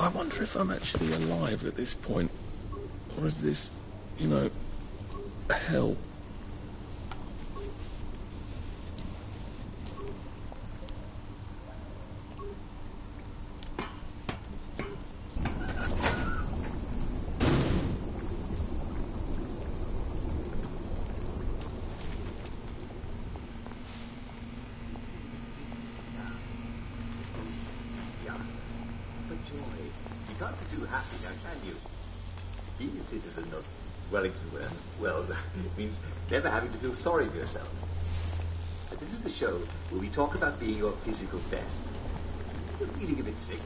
I wonder if I'm actually alive at this point. Or is this, you know, hell? Wells, it means never having to feel sorry for yourself. But this is the show where we talk about being your physical best. You're feeling a bit sick.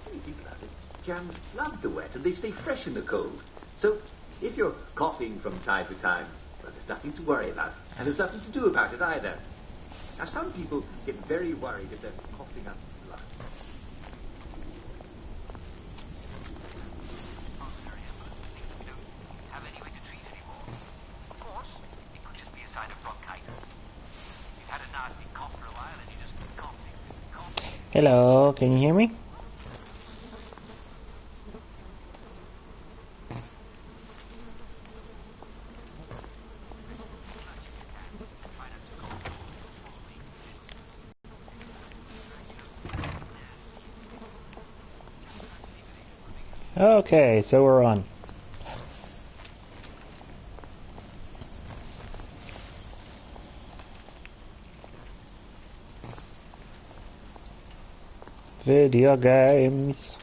When you think about it, jams love the wet and they stay fresh in the cold. So, if you're coughing from time to time, well, there's nothing to worry about, and there's nothing to do about it either. Now, some people get very worried if they're coughing up blood. We don't have any way to treat anymore. Of course, it could just be a sign of bronchitis. You've had a nasty cough for a while, and you're just coughing. Hello, can you hear me? Okay, so we're on. Video games.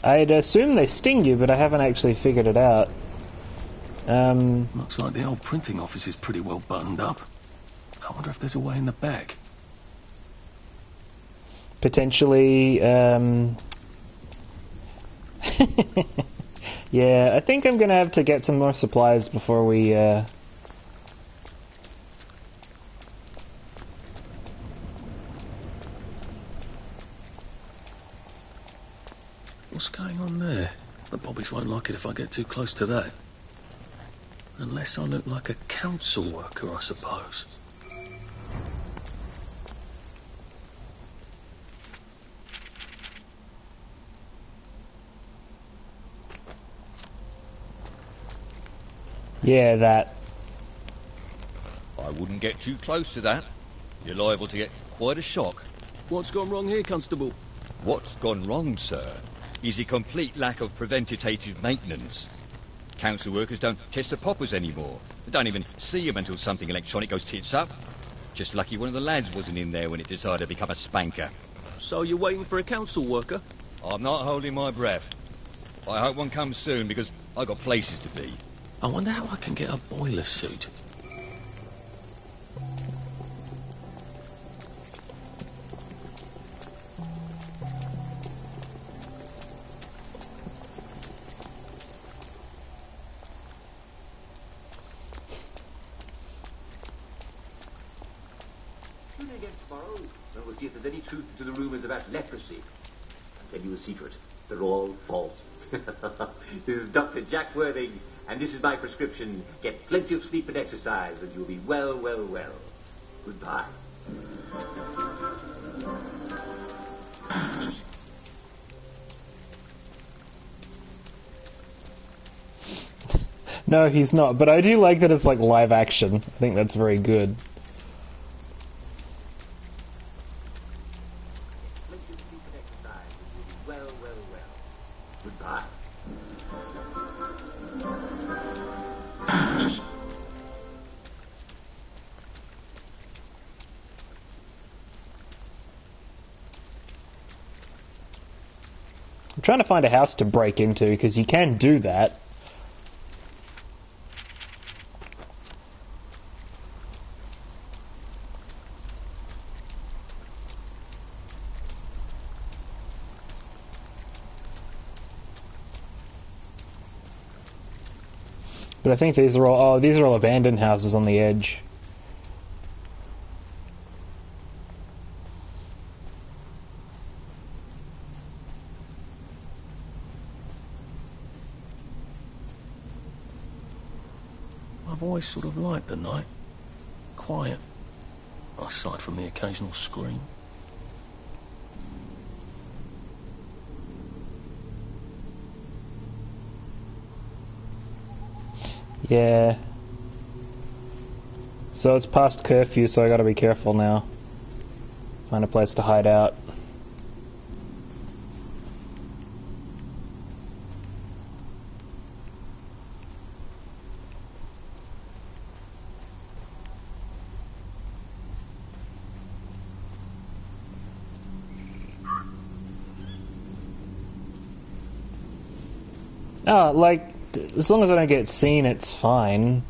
I'd assume they sting you, but I haven't actually figured it out. Looks like the old printing office is pretty well buttoned up. I wonder if there's a way in the back. Potentially, yeah, I think I'm gonna have to get some more supplies before we, What's going on there? The bobbies won't like it if I get too close to that. Unless I look like a council worker, I suppose. yeah, that. I wouldn't get too close to that. You're liable to get quite a shock. What's gone wrong here, Constable? What's gone wrong, sir, is a complete lack of preventative maintenance. Council workers don't test the poppers anymore. They don't even see them until something electronic goes tits up. Just lucky one of the lads wasn't in there when it decided to become a spanker. So you're waiting for a council worker? I'm not holding my breath. I hope one comes soon because I've got places to be. I wonder how I can get a boiler suit. Tune in again tomorrow, and we'll see if there's any truth to the rumours about leprosy. I'll tell you a secret. They're all false. This is Dr. Jack Worthing, and this is my prescription. Get plenty of sleep and exercise, and you'll be well, well, well. Goodbye. No, he's not, but I do like that it's like live action. I think that's very good. Plenty of sleep and exercise, and you'll be well, well, well. Goodbye. I'm trying to find a house to break into, because you can do that. But I think these are all... Oh, these are all abandoned houses on the edge. I've always sort of liked the night. Quiet. Aside from the occasional scream. Yeah. So it's past curfew, so I gotta be careful now. Find a place to hide out. Oh, like, as long as I don't get seen, it's fine.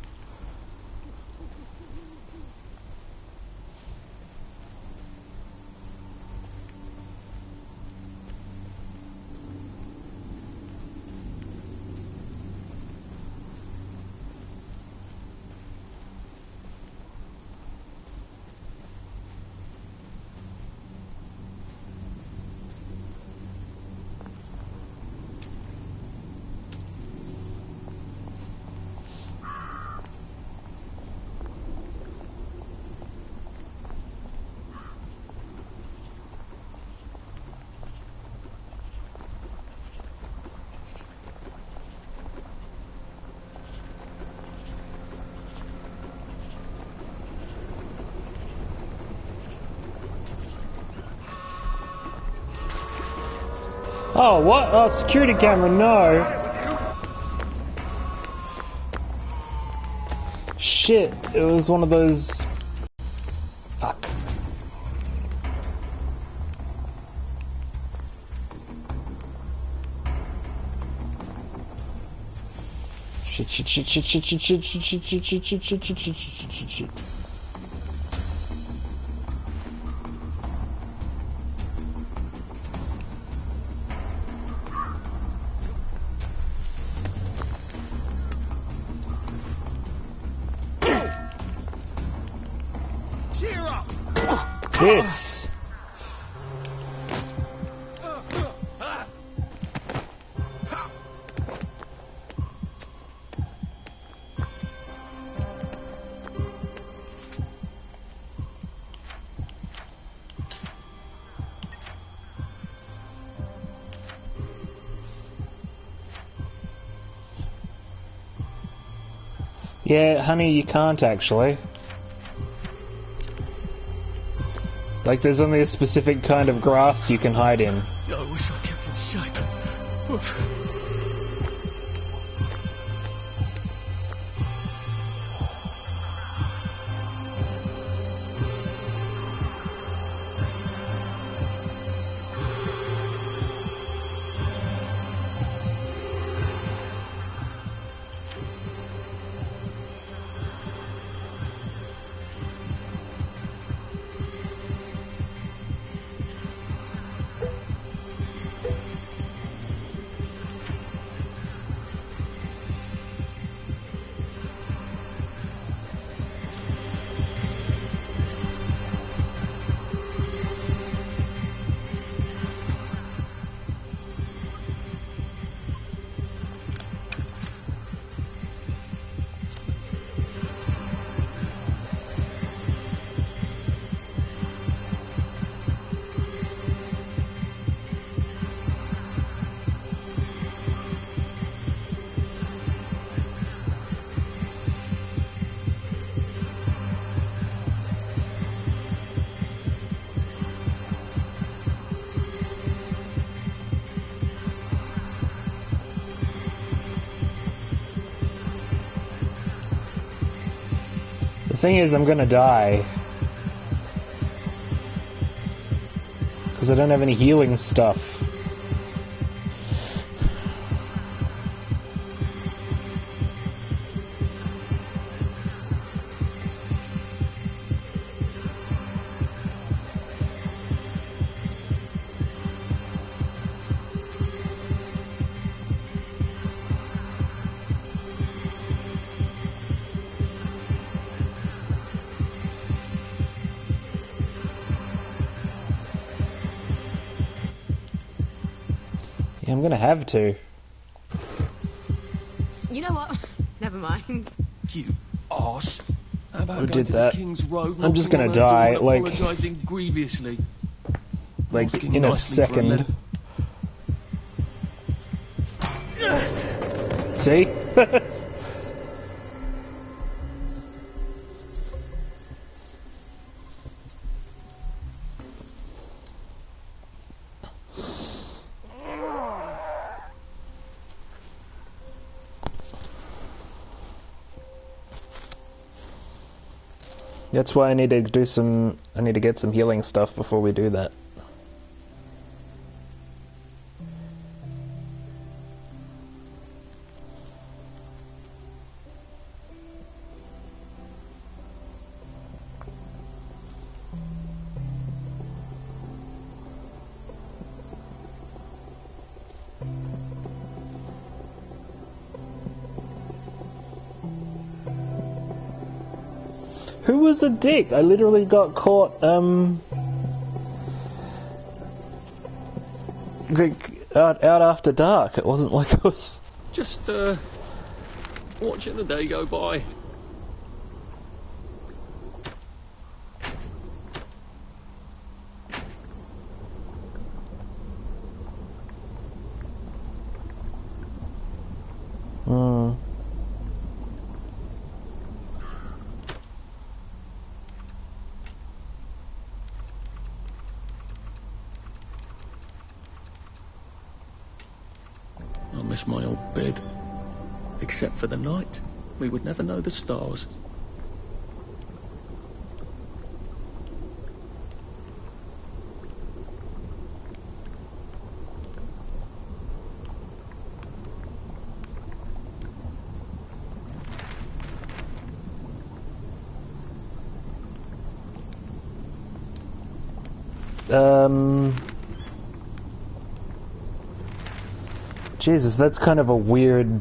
Oh, what? Oh, security camera, no. Shit, it was one of those... Fuck. Shit. This. Yeah, honey, you can't actually. Like, there's only a specific kind of grass you can hide in. I wish I kept in shape. Oof. The thing is, I'm gonna die. Because I don't have any healing stuff. Yeah, I'm gonna have to. You know what? Never mind. You arse. How about Who going did to that? the King's Road? I'm just knocking gonna on her die, door and like- apologising grievously. Like, Asking in a nicely for second. letter. See? That's why I need to do some. I need to get some healing stuff before we do that. Who was a dick? I literally got caught, like, out after dark. It wasn't like I was... Just, watching the day go by. Hmm. I miss my old bed. Except for the night, we would never know the stars. Jesus, that's kind of a weird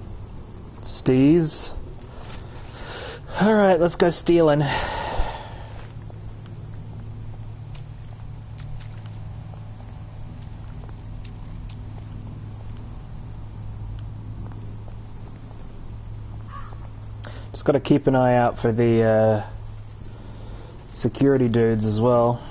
steez. Alright, let's go stealing. Just gotta keep an eye out for the security dudes as well.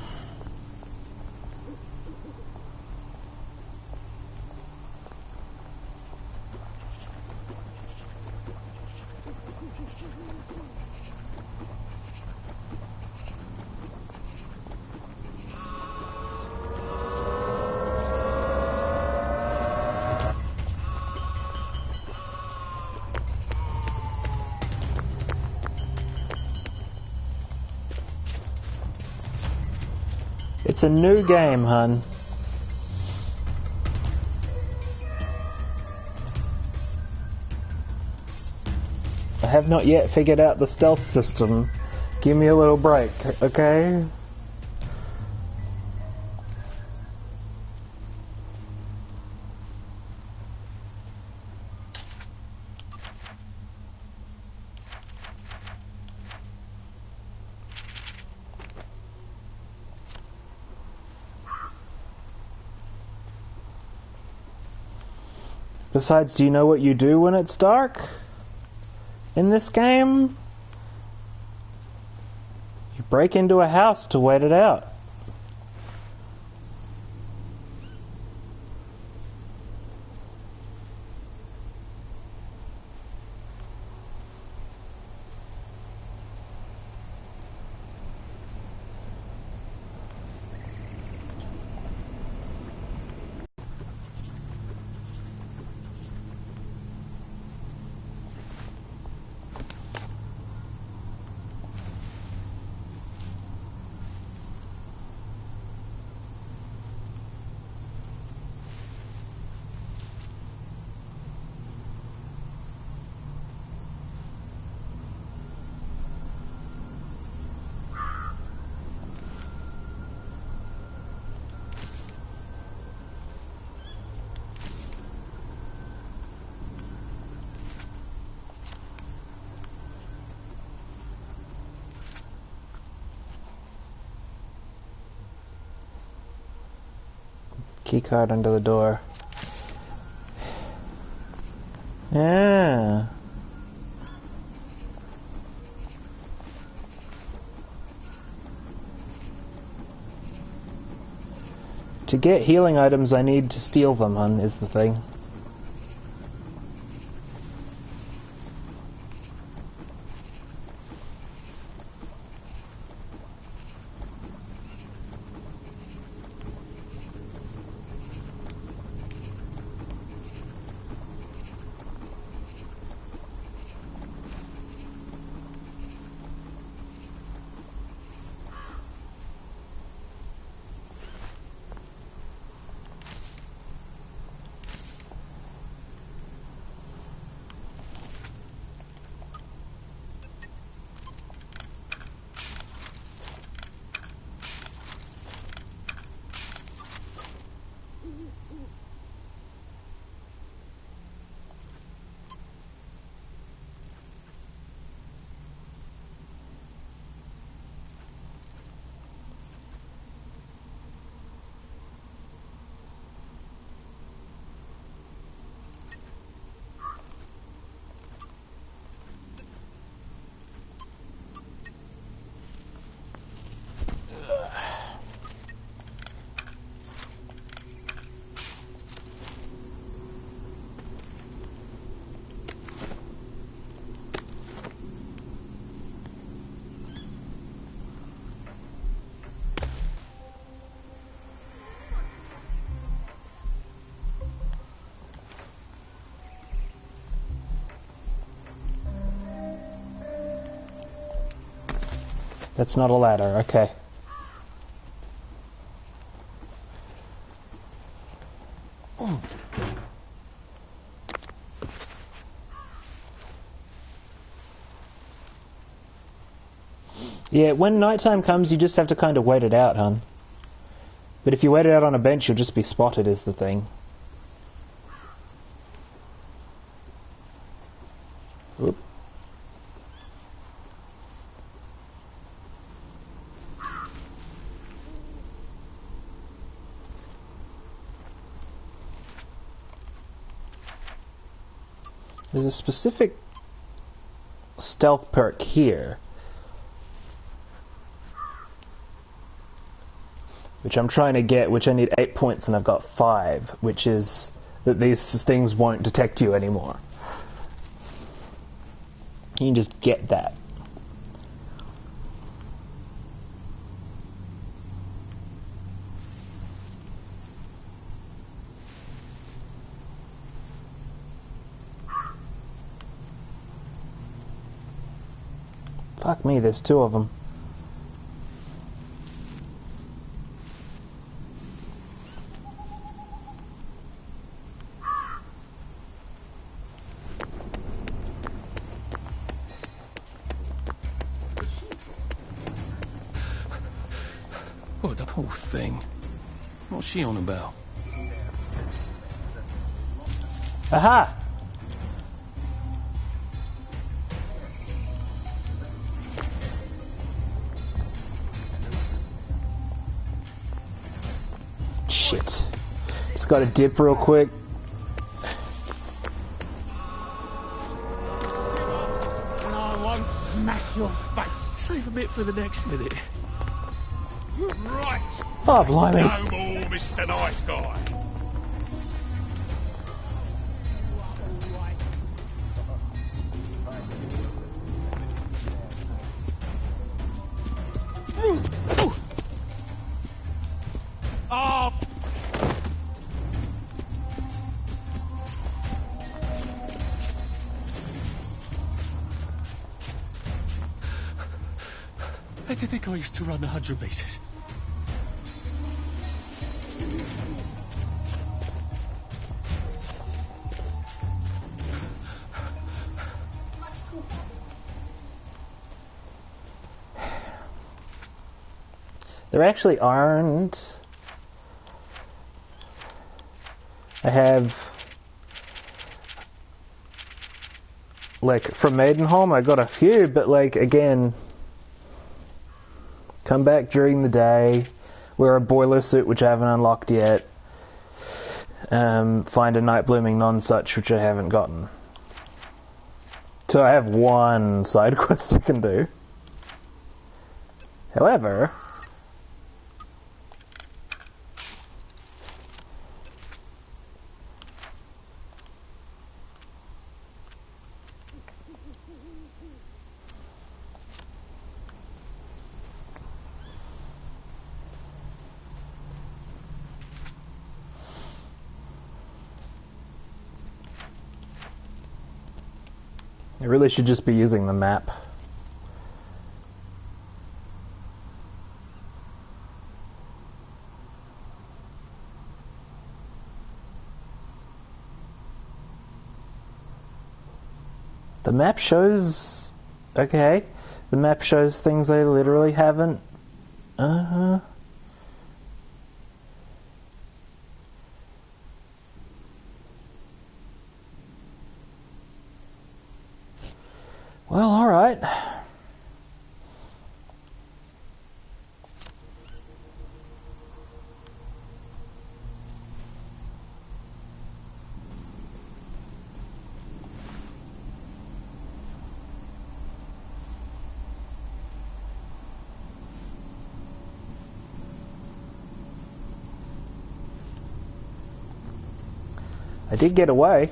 It's a new game, hun. I have not yet figured out the stealth system. Give me a little break, okay? Besides, do you know what you do when it's dark? In this game? You break into a house to wait it out. Keycard under the door. Yeah. To get healing items, I need to steal them, hun, is the thing. That's not a ladder, okay. Yeah, when nighttime comes, you just have to kind of wait it out, hun. But if you wait it out on a bench, you'll just be spotted, is the thing. Oop. There's a specific stealth perk here, which I'm trying to get, which I need 8 points and I've got 5, which is that these things won't detect you anymore. You can just get that. Fuck me, there's 2 of them. What, the whole thing? What's she on about? Aha! Shit. Just gotta dip real quick. And I won't smash your face. Save a bit for the next minute. Right. Oh, blimey. No more Mr. Nice Guy. Oh. How do you think I used to run 100 meters? There actually aren't. I have, like, from Maidenholm I got a few, but like, again, come back during the day, wear a boiler suit which I haven't unlocked yet, find a night blooming non-such which I haven't gotten. So I have one side quest I can do. However... I really should just be using the map. The map shows... Okay. The map shows things I literally haven't... Uh-huh. Well, alright. I did get away.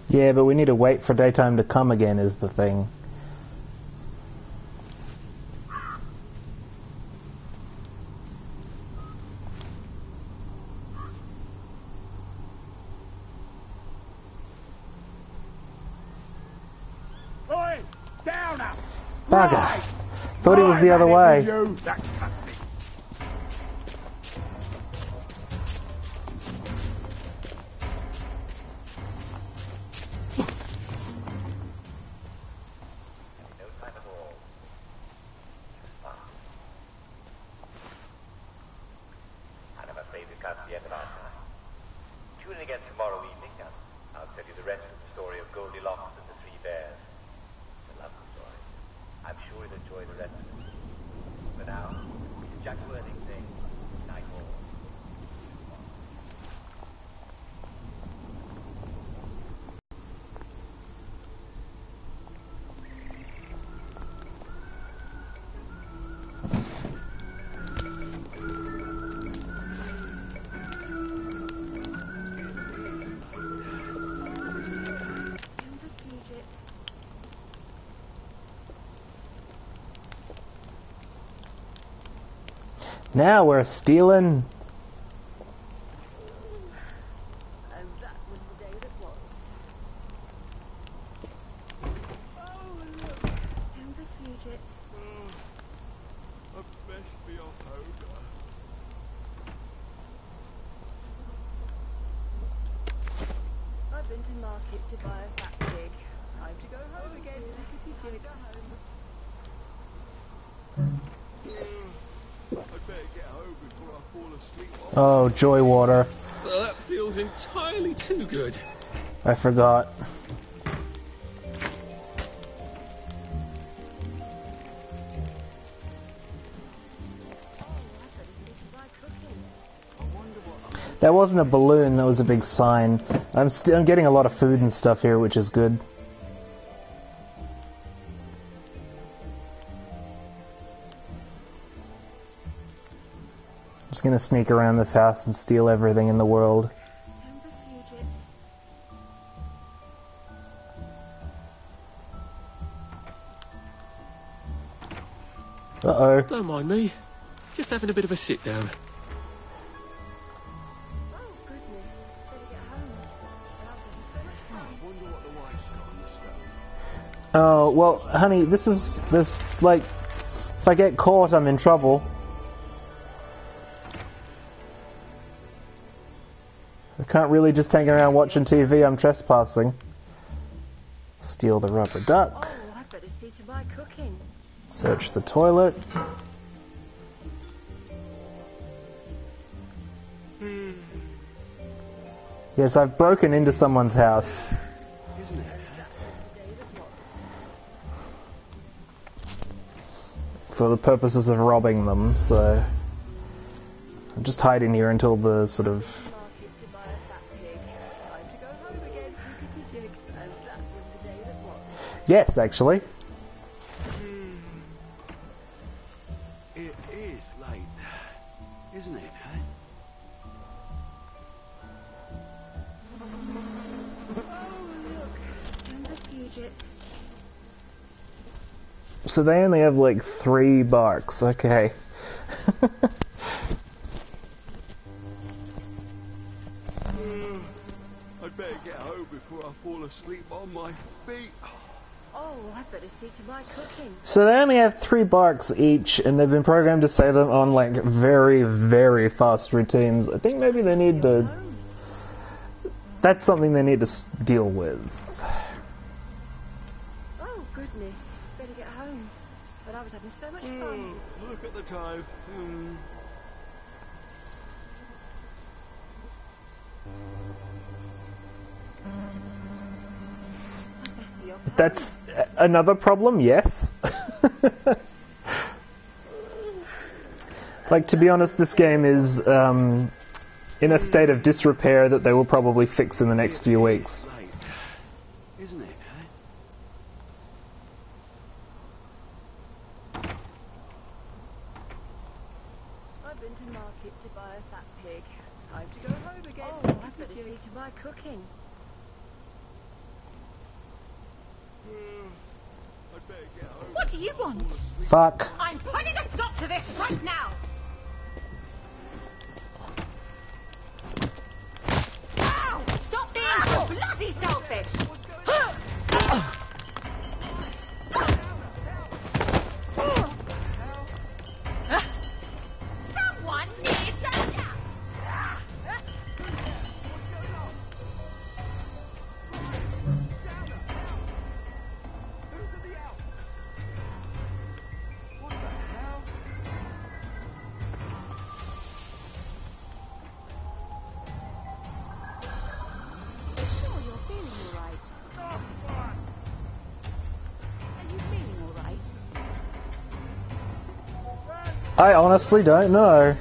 Yeah, but we need to wait for daytime to come again is the thing. Oi! Down up! Bugger. Right. Thought it was the other way. You, that cunt. No time at all. And I'm afraid we can't see the end of our time. Tune in again tomorrow evening, and I'll tell you the rest of the story of Goldilocks and the Three Bears. It's a lovely story. I'm sure you'll enjoy the rest of it. For now, this is Jack Worthing saying night all. Now we're stealing. And that was the day that was. Oh, look. Timber Fugit. I best be off Hoga. I've been to market to buy a fat pig. Time to go home again. Time to go home. I'd better get home before I fall asleep. Oh, joy water. Well, that feels entirely too good. I forgot. That wasn't a balloon, that was a big sign. I'm getting a lot of food and stuff here, which is good. I'm just gonna sneak around this house and steal everything in the world. Uh-oh. Don't mind me. Just having a bit of a sit down. Oh, goodness. Better get home. I'll have so much fun. I wonder what the wife's got on the stove. Oh, well, honey, this, like, if I get caught, I'm in trouble. I can't really just hang around watching TV, I'm trespassing. Steal the rubber duck. Oh, I'd better buy cooking. Search the toilet. Yes, I've broken into someone's house. For the purposes of robbing them, so I'm just hiding here until the sort of... Market to buy a fat pig. Time to go home again, jig. And that was the day that was. Yes, actually. It is late, isn't it, eh? So they only have like 3 barks, okay. I'd better get home before I fall asleep on my feet. Oh, I'd better see to my cooking. So they only have 3 barks each, and they've been programmed to say them on like very, very fast routines. I think maybe they need to... That's something they need to deal with. Oh, goodness. Better get home. But I was having so much fun. Look at the time. That's another problem, yes. Like, to be honest, this game is in a state of disrepair that they will probably fix in the next few weeks. Isn't it, I've been to market to buy a fat pig. Time to go home again. Oh, I'd better see to my cooking. I'd better get home. What do you want? Fuck. I'm putting a stop to this right now! Ow! Stop being so bloody selfish! Someone needs to shout! Sure, you're feeling all right. Are you feeling all right? I honestly don't know.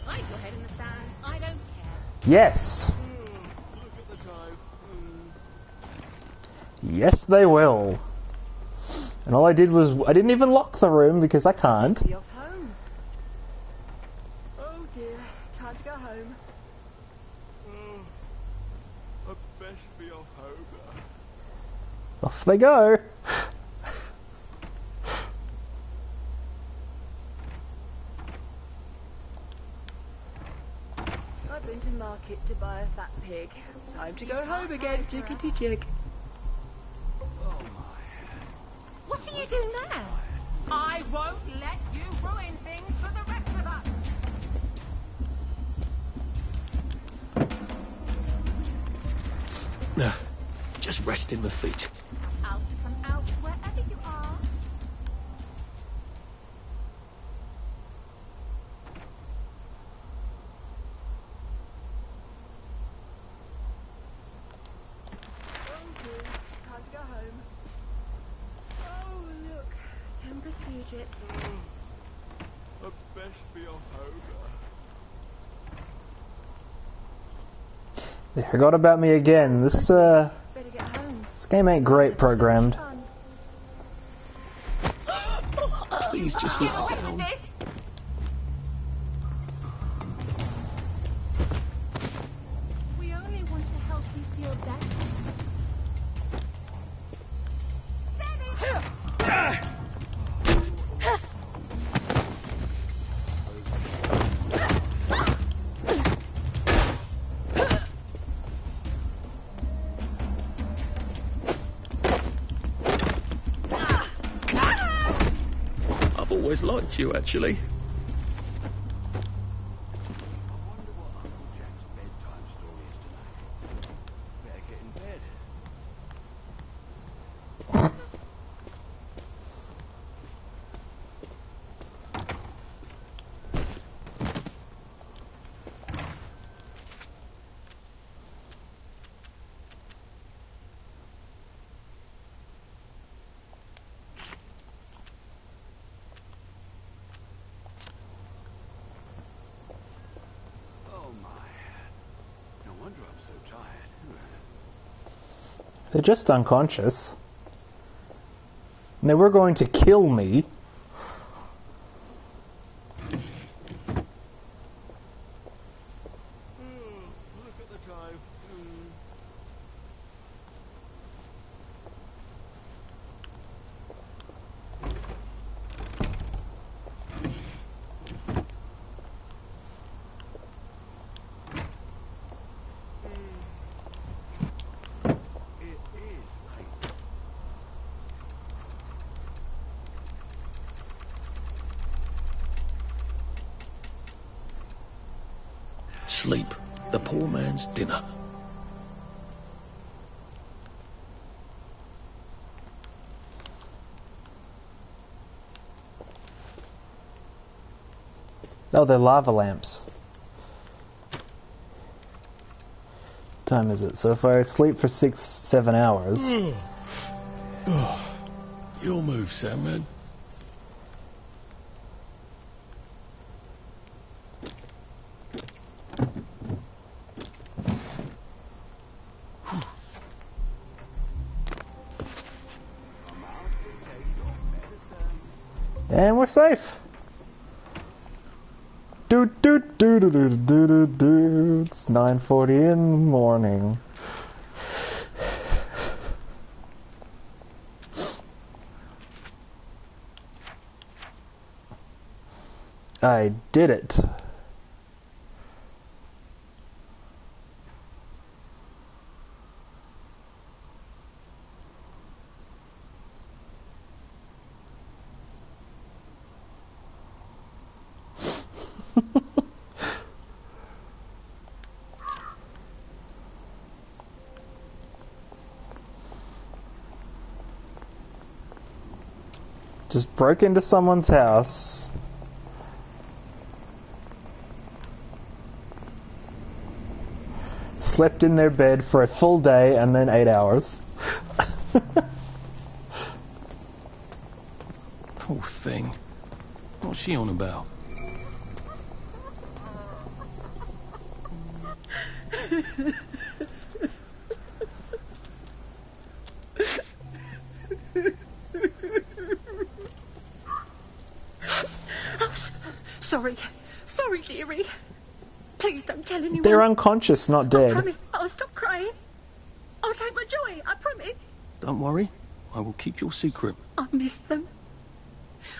Hide your head in the sand. I don't care. Yes. Look at the time. Yes, they will. And all I did was... I didn't even lock the room because I can't. Be off home. Oh dear, time to go home. I'd best be off home now. Off they go. I've been to market to buy a fat pig. Time to go home again, jiggity jig. What are you doing there? I won't let you ruin things for the rest of us! Just resting my feet. Out from out, wherever you are. Oh dear, time to go home. Oh look, Tempest Fugit. I'd best be off home now. They forgot about me again. This Better get home. this game ain't great programmed. Fun. Please just Get lie away with down. this! We only want to help you feel better. I've always liked you, actually. I wonder what Uncle Jack's bedtime story is tonight. Better get in bed. They're just unconscious. They were going to kill me. Look at the time. Sleep, the poor man's dinner. Oh, they're lava lamps. What time is it? So if I sleep for 6-7 hours... Your move, Sandman. And we're safe. Do do do do do do do do. It's 9:40 in the morning. I did it. Just broke into someone's house. Slept in their bed for a full day and then 8 hours. Poor thing. What's she on about? Sorry. Sorry, dearie. Please don't tell anyone. They're unconscious, not I dead. promise I'll stop crying. I'll take my joy, I promise. Don't worry. I will keep your secret. I miss them.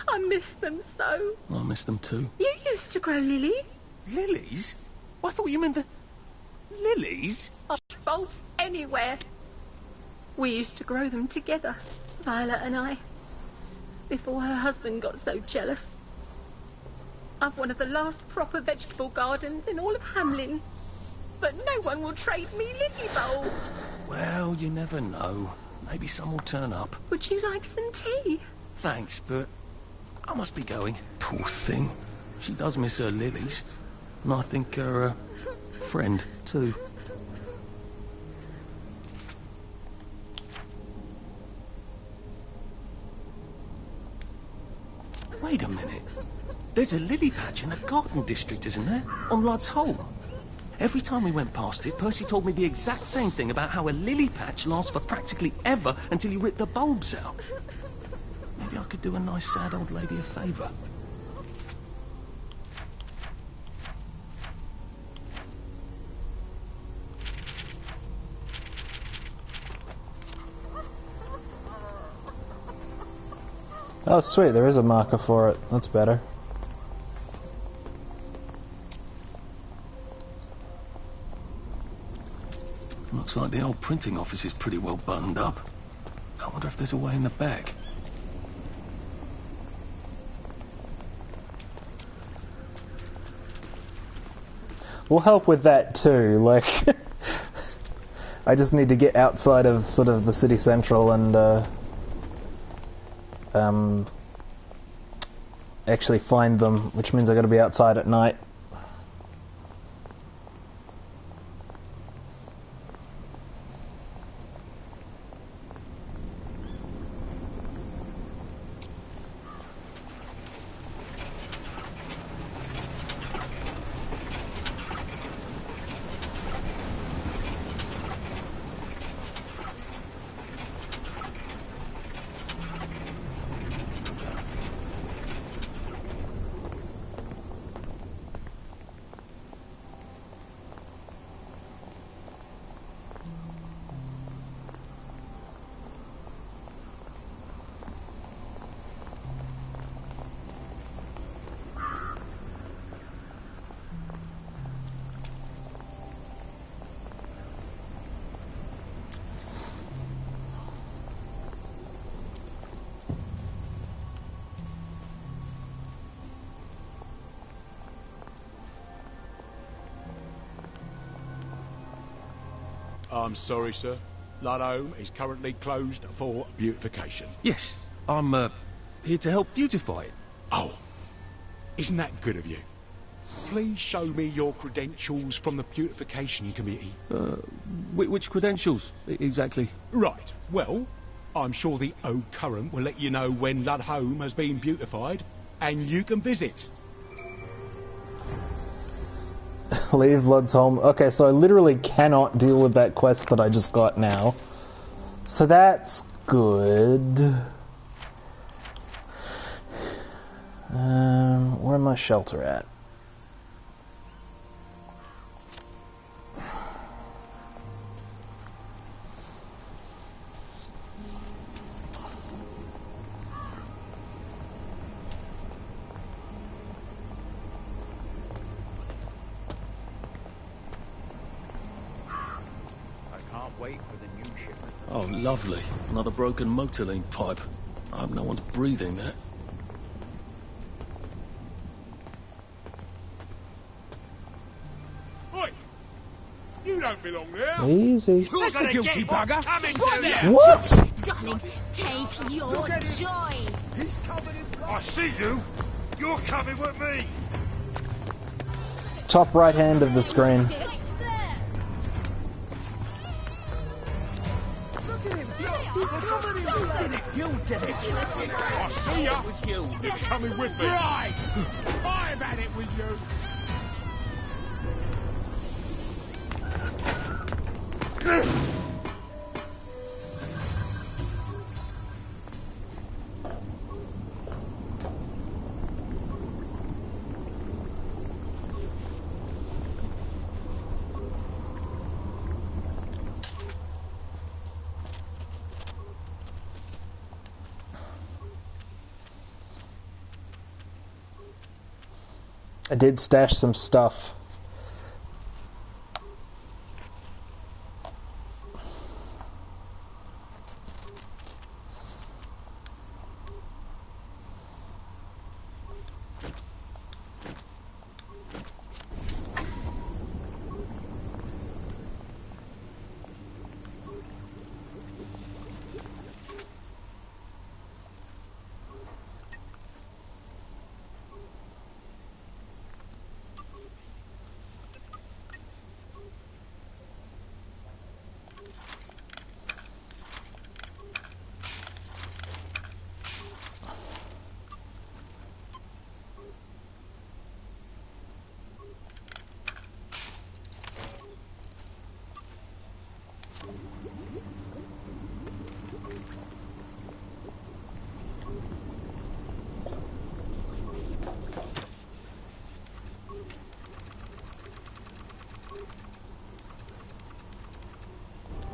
I miss them so. I miss them too. You used to grow lilies. Lilies? I thought you meant the... Lilies? Bulbs anywhere. We used to grow them together, Violet and I, before her husband got so jealous. I've one of the last proper vegetable gardens in all of Hamlin, but no one will trade me lily bulbs. Well, you never know. Maybe some will turn up. Would you like some tea? Thanks, but I must be going. Poor thing. She does miss her lilies. And I think her friend, too. Wait a minute. There's a lily patch in the garden district, isn't there? On Ludd's Hole. Every time we went past it, Percy told me the exact same thing about how a lily patch lasts for practically ever until you rip the bulbs out. Maybe I could do a nice sad old lady a favour. Oh, sweet, there is a marker for it. That's better. Looks like the old printing office is pretty well buttoned up. I wonder if there's a way in the back. We'll help with that too, like... I just need to get outside of sort of the city central and actually find them, which means I gotta be outside at night. I'm sorry, sir. Ludhome is currently closed for beautification. Yes, I'm here to help beautify it. Oh, isn't that good of you? Please show me your credentials from the beautification committee. Which credentials, exactly? Right, well, I'm sure the Ode Current will let you know when Ludhome has been beautified, and you can visit. Leave Lud's home. Okay, so I literally cannot deal with that quest that I just got now. So that's good. Where my shelter at? Oh, lovely. Another broken motor link pipe. I hope no one's breathing that. Oi! You don't belong there! Easy. That's the guilty bugger! What? Darling, take your joy. He's covered in blood! I see you! You're coming with me! Top right hand of the screen. You did it! I see ya! You're coming with me! Right! I've had it with you! I did stash some stuff.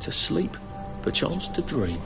To sleep, perchance to dream.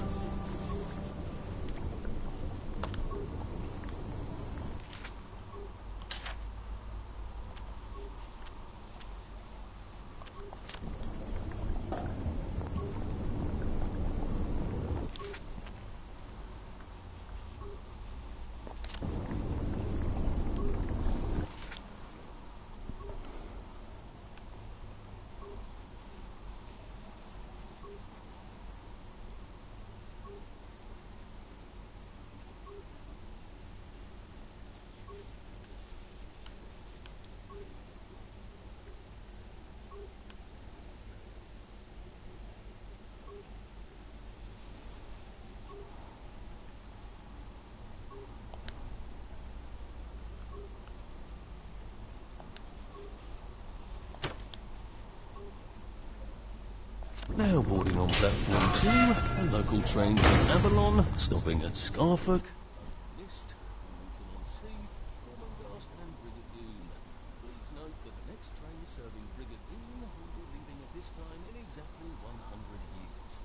Now boarding on platform 2, a local train to Avalon, stopping at Scarfolk. List, Newton on Sea, Ormondast and Brigadoon. Please note that the next train serving Brigadoon will be leaving at this time in exactly 100 years.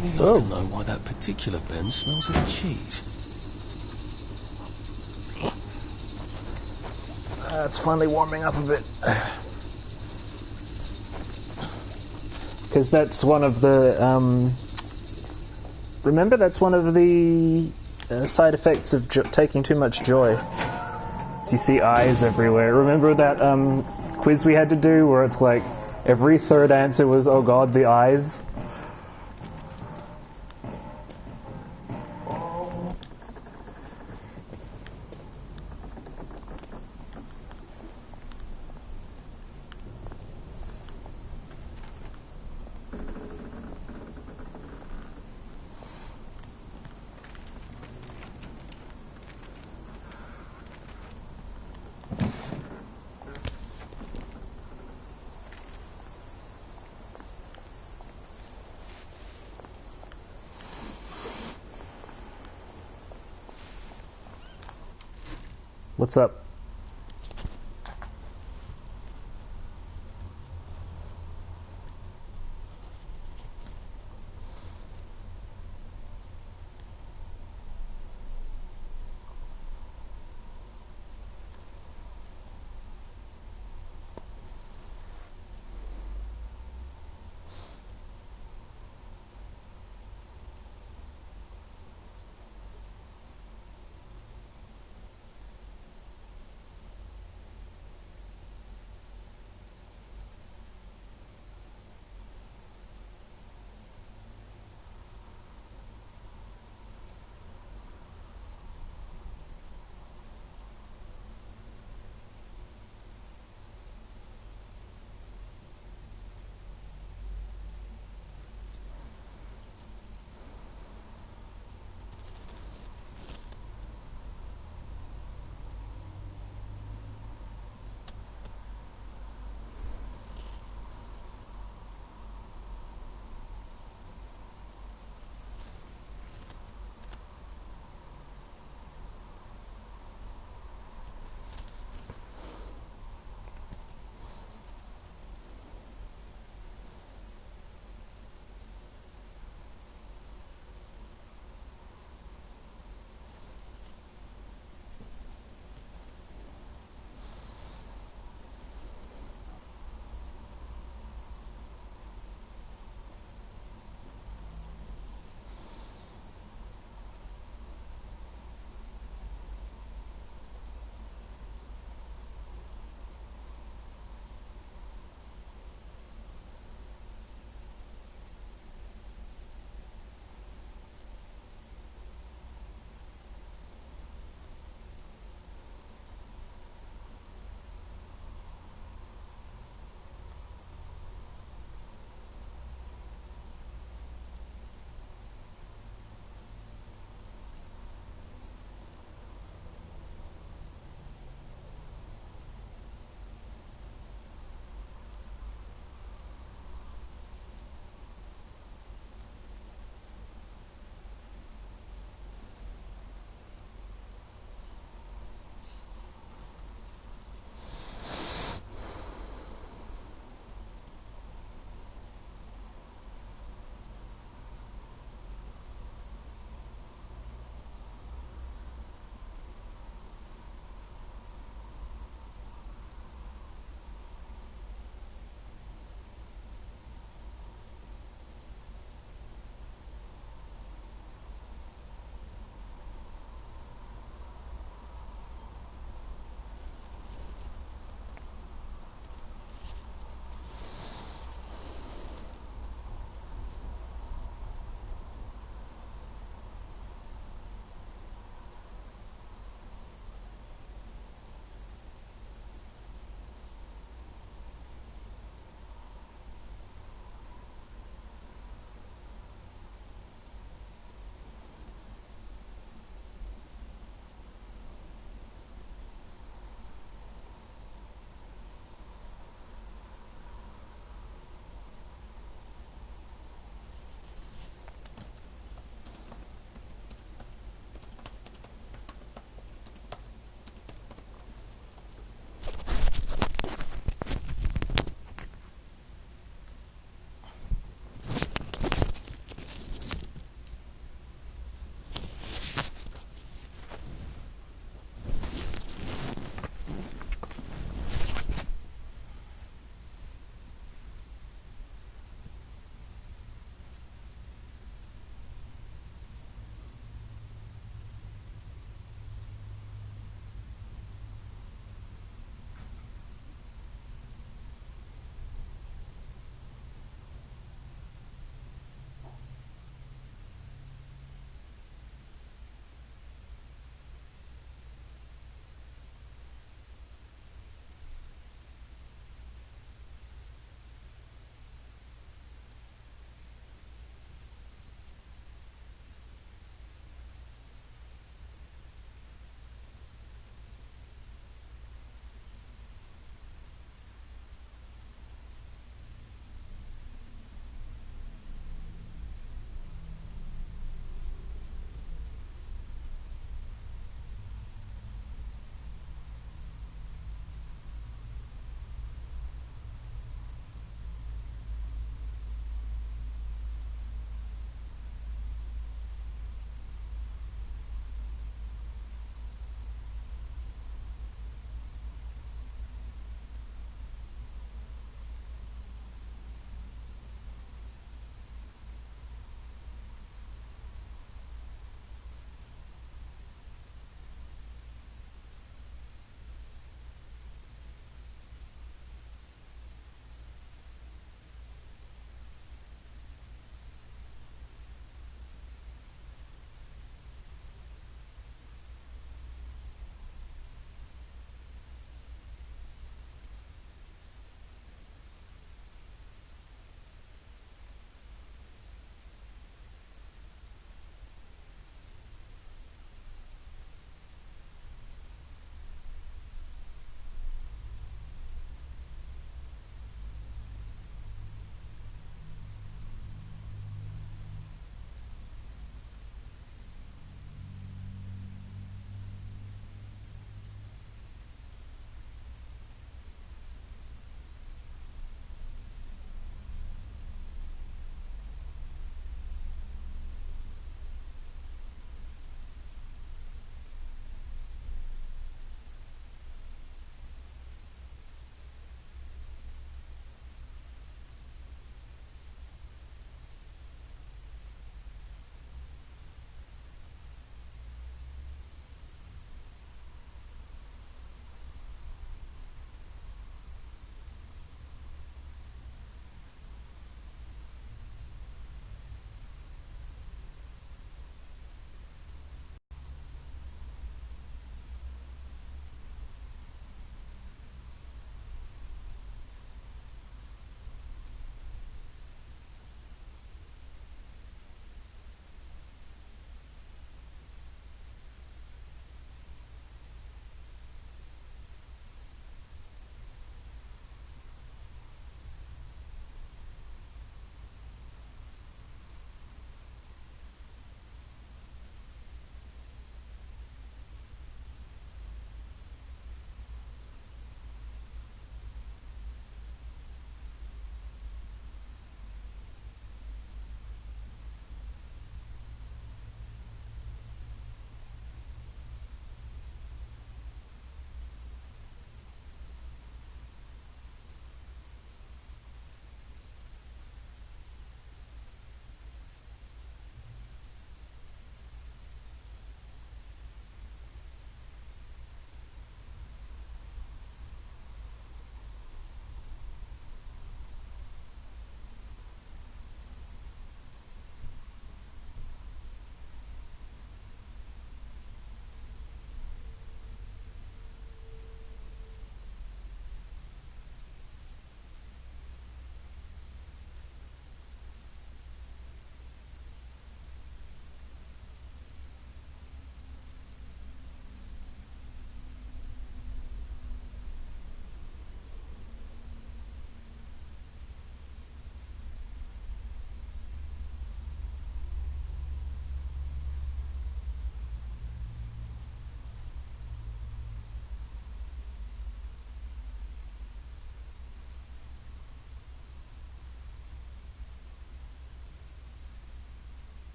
really like to know why that particular Ben smells of cheese. It's finally warming up a bit. Because that's one of the... remember, that's one of the side effects of taking too much joy. You see eyes everywhere. Remember that quiz we had to do where it's like every third answer was, oh god, the eyes? What's up?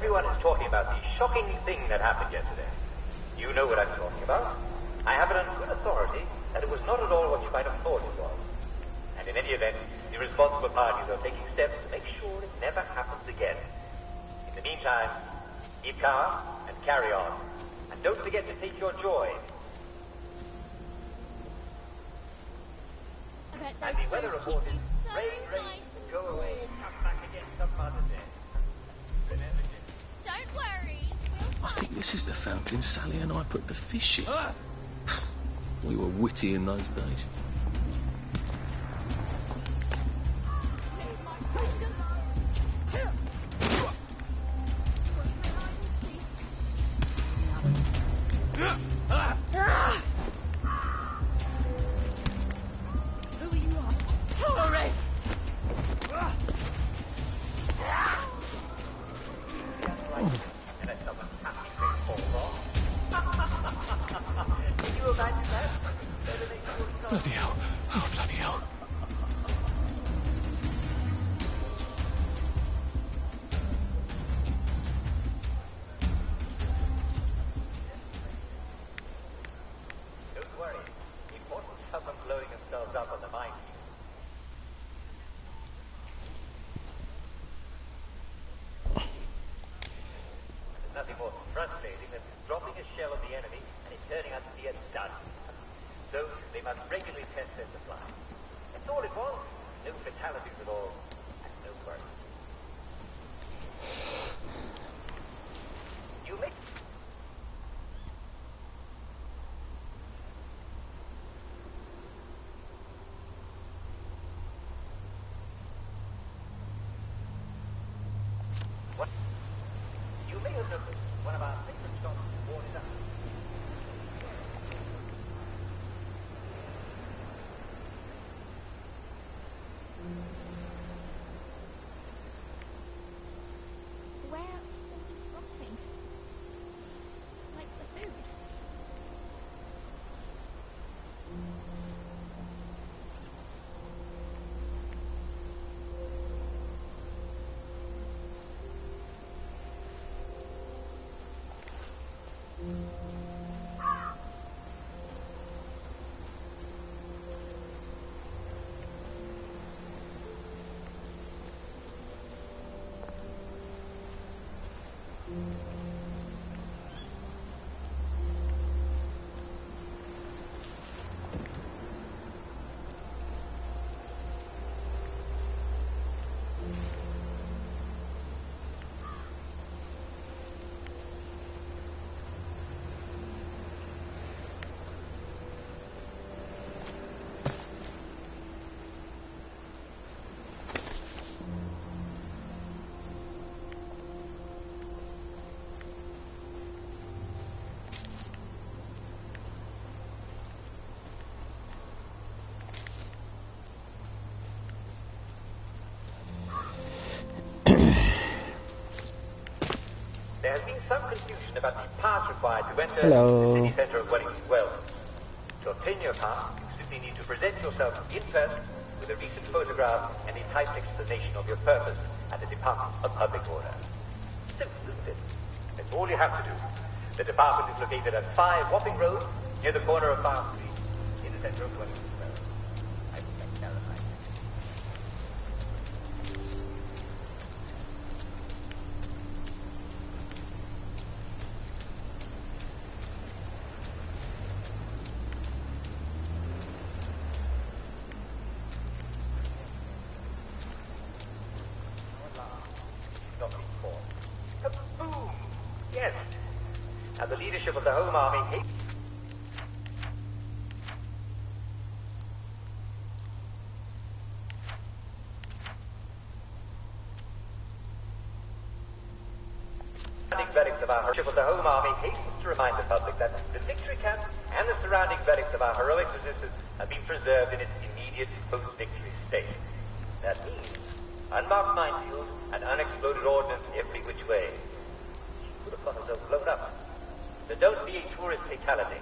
Everyone is talking about the shocking thing that happened yesterday. You know what I'm talking about. I have it on good authority that it was not at all what you might have thought it was. And in any event, the responsible parties are taking steps to make sure it never happens again. In the meantime, keep calm and carry on. And don't forget to take your joy. And the weather report is rain, go away, come back again some other day. Remember, Don't worry. I think this is the fountain Sally and I put the fish in. We were witty in those days. Bloody hell. Oh, bloody hell. don't worry. It wasn't someone blowing themselves up on the mine. There's nothing more frustrating than dropping a shell on the enemy and it turning out to be a dud. So they must regularly test their supply. That's all it was. No fatalities at all, and no worries. You may... What? You may have noticed one of our favorite shops boarded up. Where was it rotting? Like the food. There has been some confusion about the pass required to enter the city centre of Wellington Wells. To obtain your pass, you simply need to present yourself in person with a recent photograph and a typed explanation of your purpose at the Department of Public Order. Simple, isn't it? That's all you have to do. The department is located at 5 Wapping Road, near the corner of Farm Street, in the centre of Wellington Wells. I will make Caroline. Boom! Yes. Now the leadership of the Home Army hates relics of our Home Army hastens to remind the public that the victory camp and the surrounding relics of our heroic resistance have been preserved in its immediate post-victory state. That means unmarked minefields and unexploded ordnance every which way. She could have got herself blown up. So don't be a tourist fatality.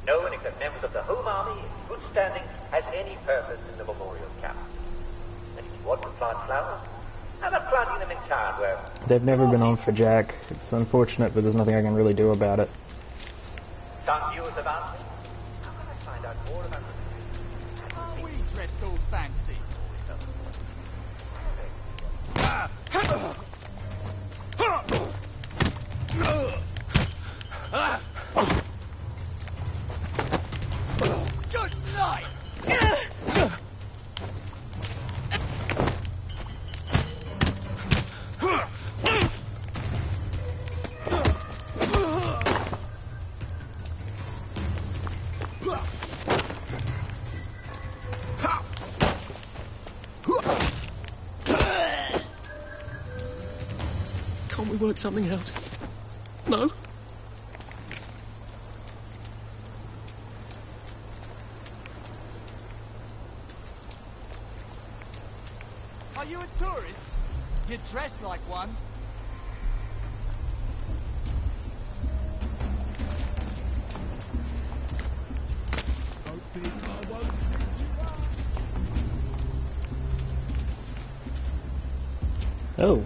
No one except members of the Home Army in good standing has any purpose in the memorial camp. And if you want to plant flowers, And I'm planting them in town where... They've never been on for Jack. It's unfortunate, but there's nothing I can really do about it. Some viewers have asked me, how can I find out more about the... Are we dressed all fancy? Good night! Can't we work something out? No? Are you a tourist? You're dressed like one. Don't think I won't speak to you. Oh.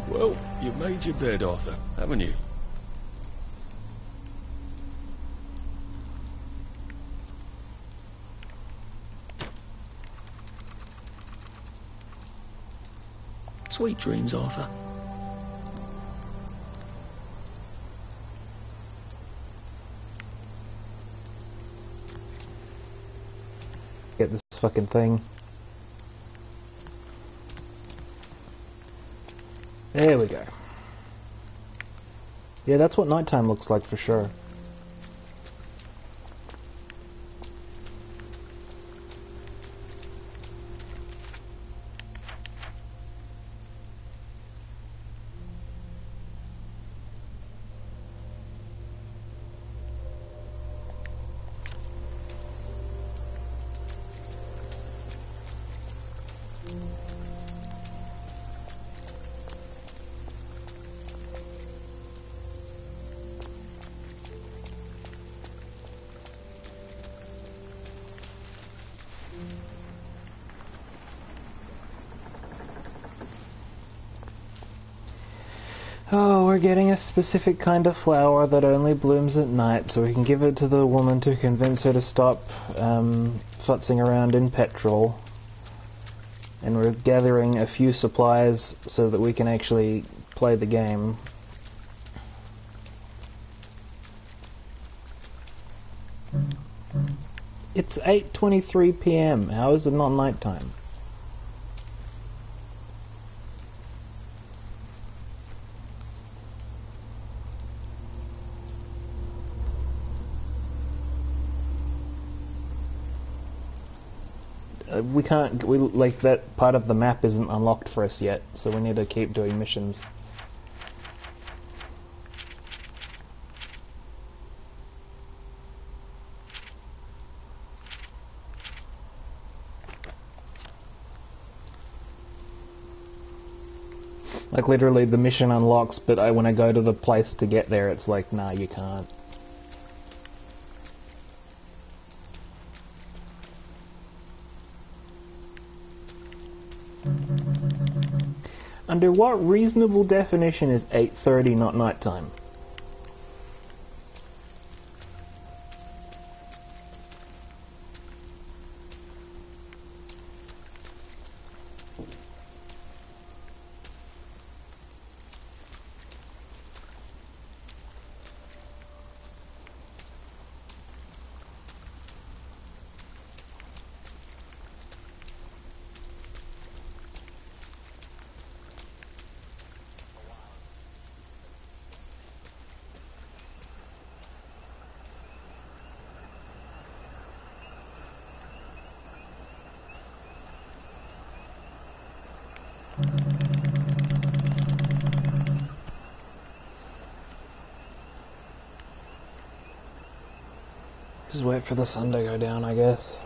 Well, you've made your bed, Arthur, haven't you? Sweet dreams, Arthur. Get this fucking thing. There we go. Yeah, that's what nighttime looks like for sure. Oh, we're getting a specific kind of flower that only blooms at night, so we can give it to the woman to convince her to stop futzing around in petrol. And we're gathering a few supplies so that we can actually play the game. It's 8:23 p.m. How is it not nighttime? We can't, like, that part of the map isn't unlocked for us yet, so we need to keep doing missions. Like, literally the mission unlocks, but when I go to the place to get there, it's like, nah, you can't. Under what reasonable definition is 8:30 not nighttime? Just wait for the sun to go down, I guess.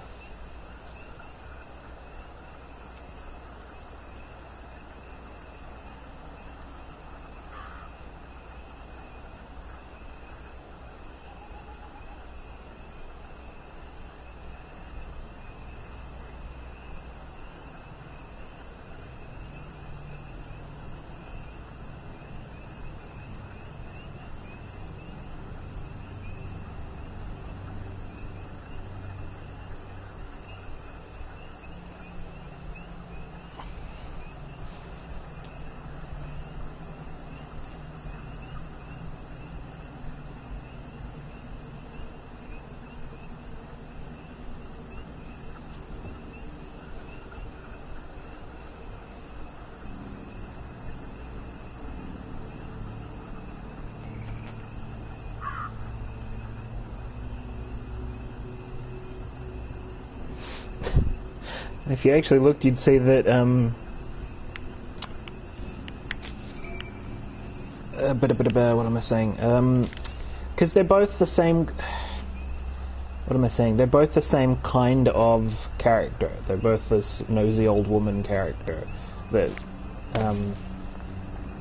If you actually looked, you'd see that, what am I saying? Because they're both the same... What am I saying? They're both the same kind of character. They're both this nosy old woman character that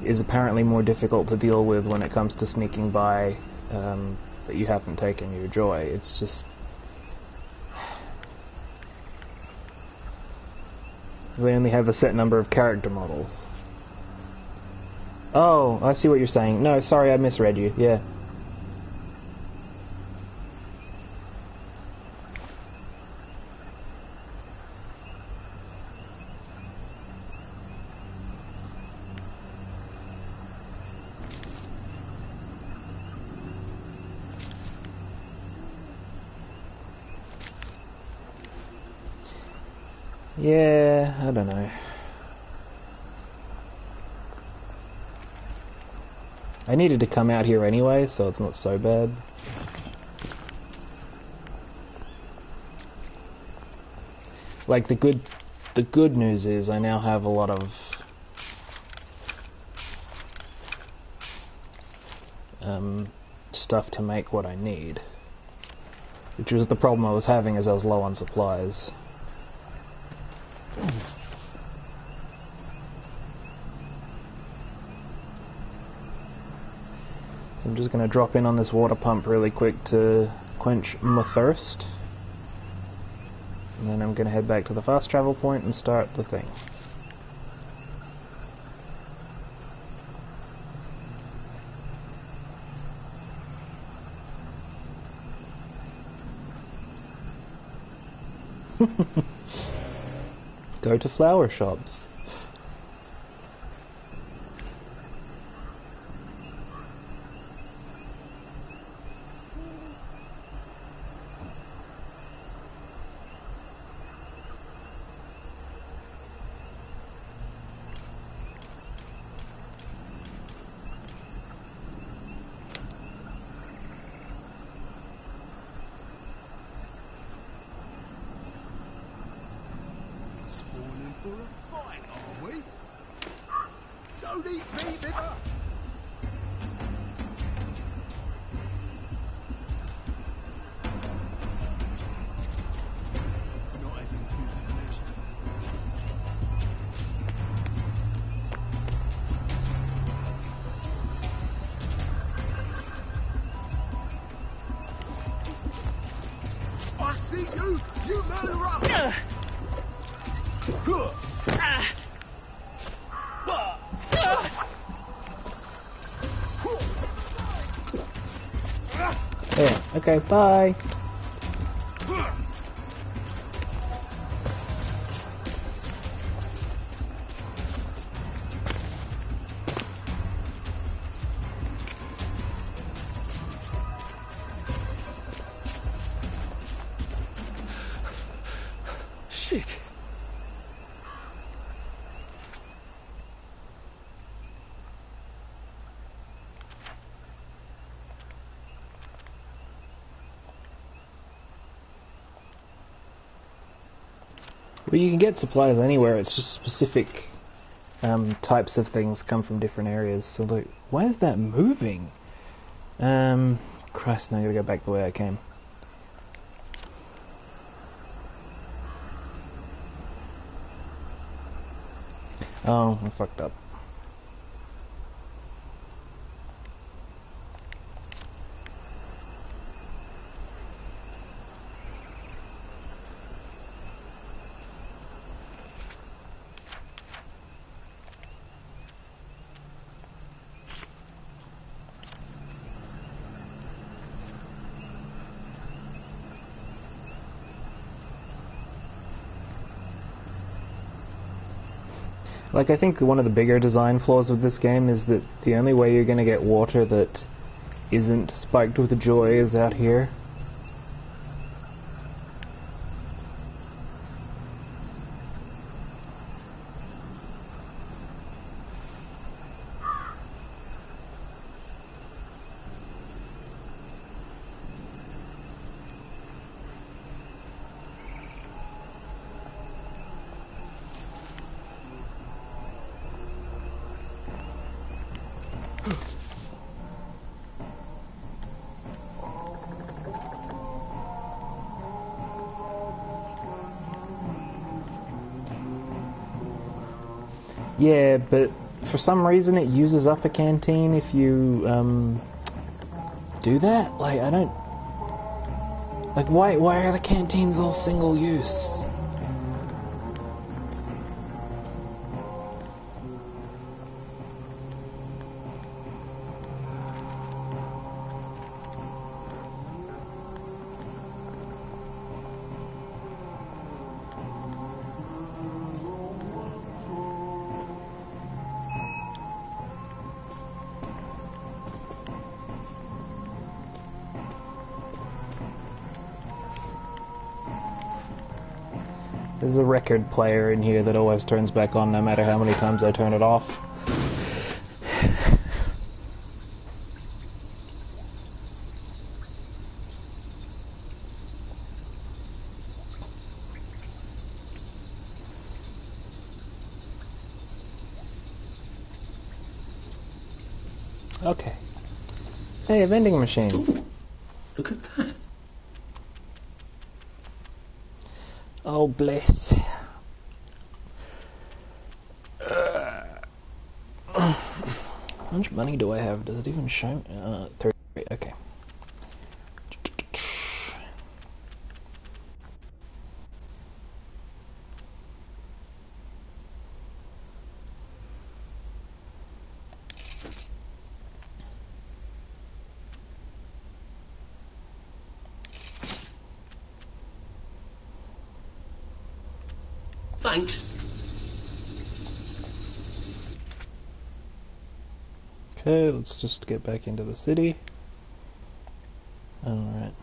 is apparently more difficult to deal with when it comes to sneaking by that you haven't taken your joy. It's just... We only have a set number of character models. Oh, I see what you're saying. No, sorry, I misread you. Yeah. Yeah, I don't know. I needed to come out here anyway, so it's not so bad. Like the good news is I now have a lot of stuff to make what I need, which was the problem I was having as I was low on supplies. I'm just going to drop in on this water pump really quick to quench my thirst. And then I'm going to head back to the fast travel point and start the thing. Go to flower shops. For a fight, are we? Don't eat me, big... Not as implicit measure. I see you! You murderer! Yeah, okay, bye. Shit. Well, you can get supplies anywhere, it's just specific types of things come from different areas. So look, why is that moving? Christ, now I gotta go back the way I came. Oh, I fucked up. Like, I think one of the bigger design flaws with this game is that the only way you're going to get water that isn't spiked with joy is out here. Yeah, but for some reason it uses up a canteen if you do that. Like, I don't... Like, why are the canteens all single use? There's a record player in here that always turns back on no matter how many times I turn it off. Okay. Hey, a vending machine. Ooh, look at that. Oh, bless. How much money do I have? Does it even show? 33, okay. Thanks. Okay, let's just get back into the city. Alright.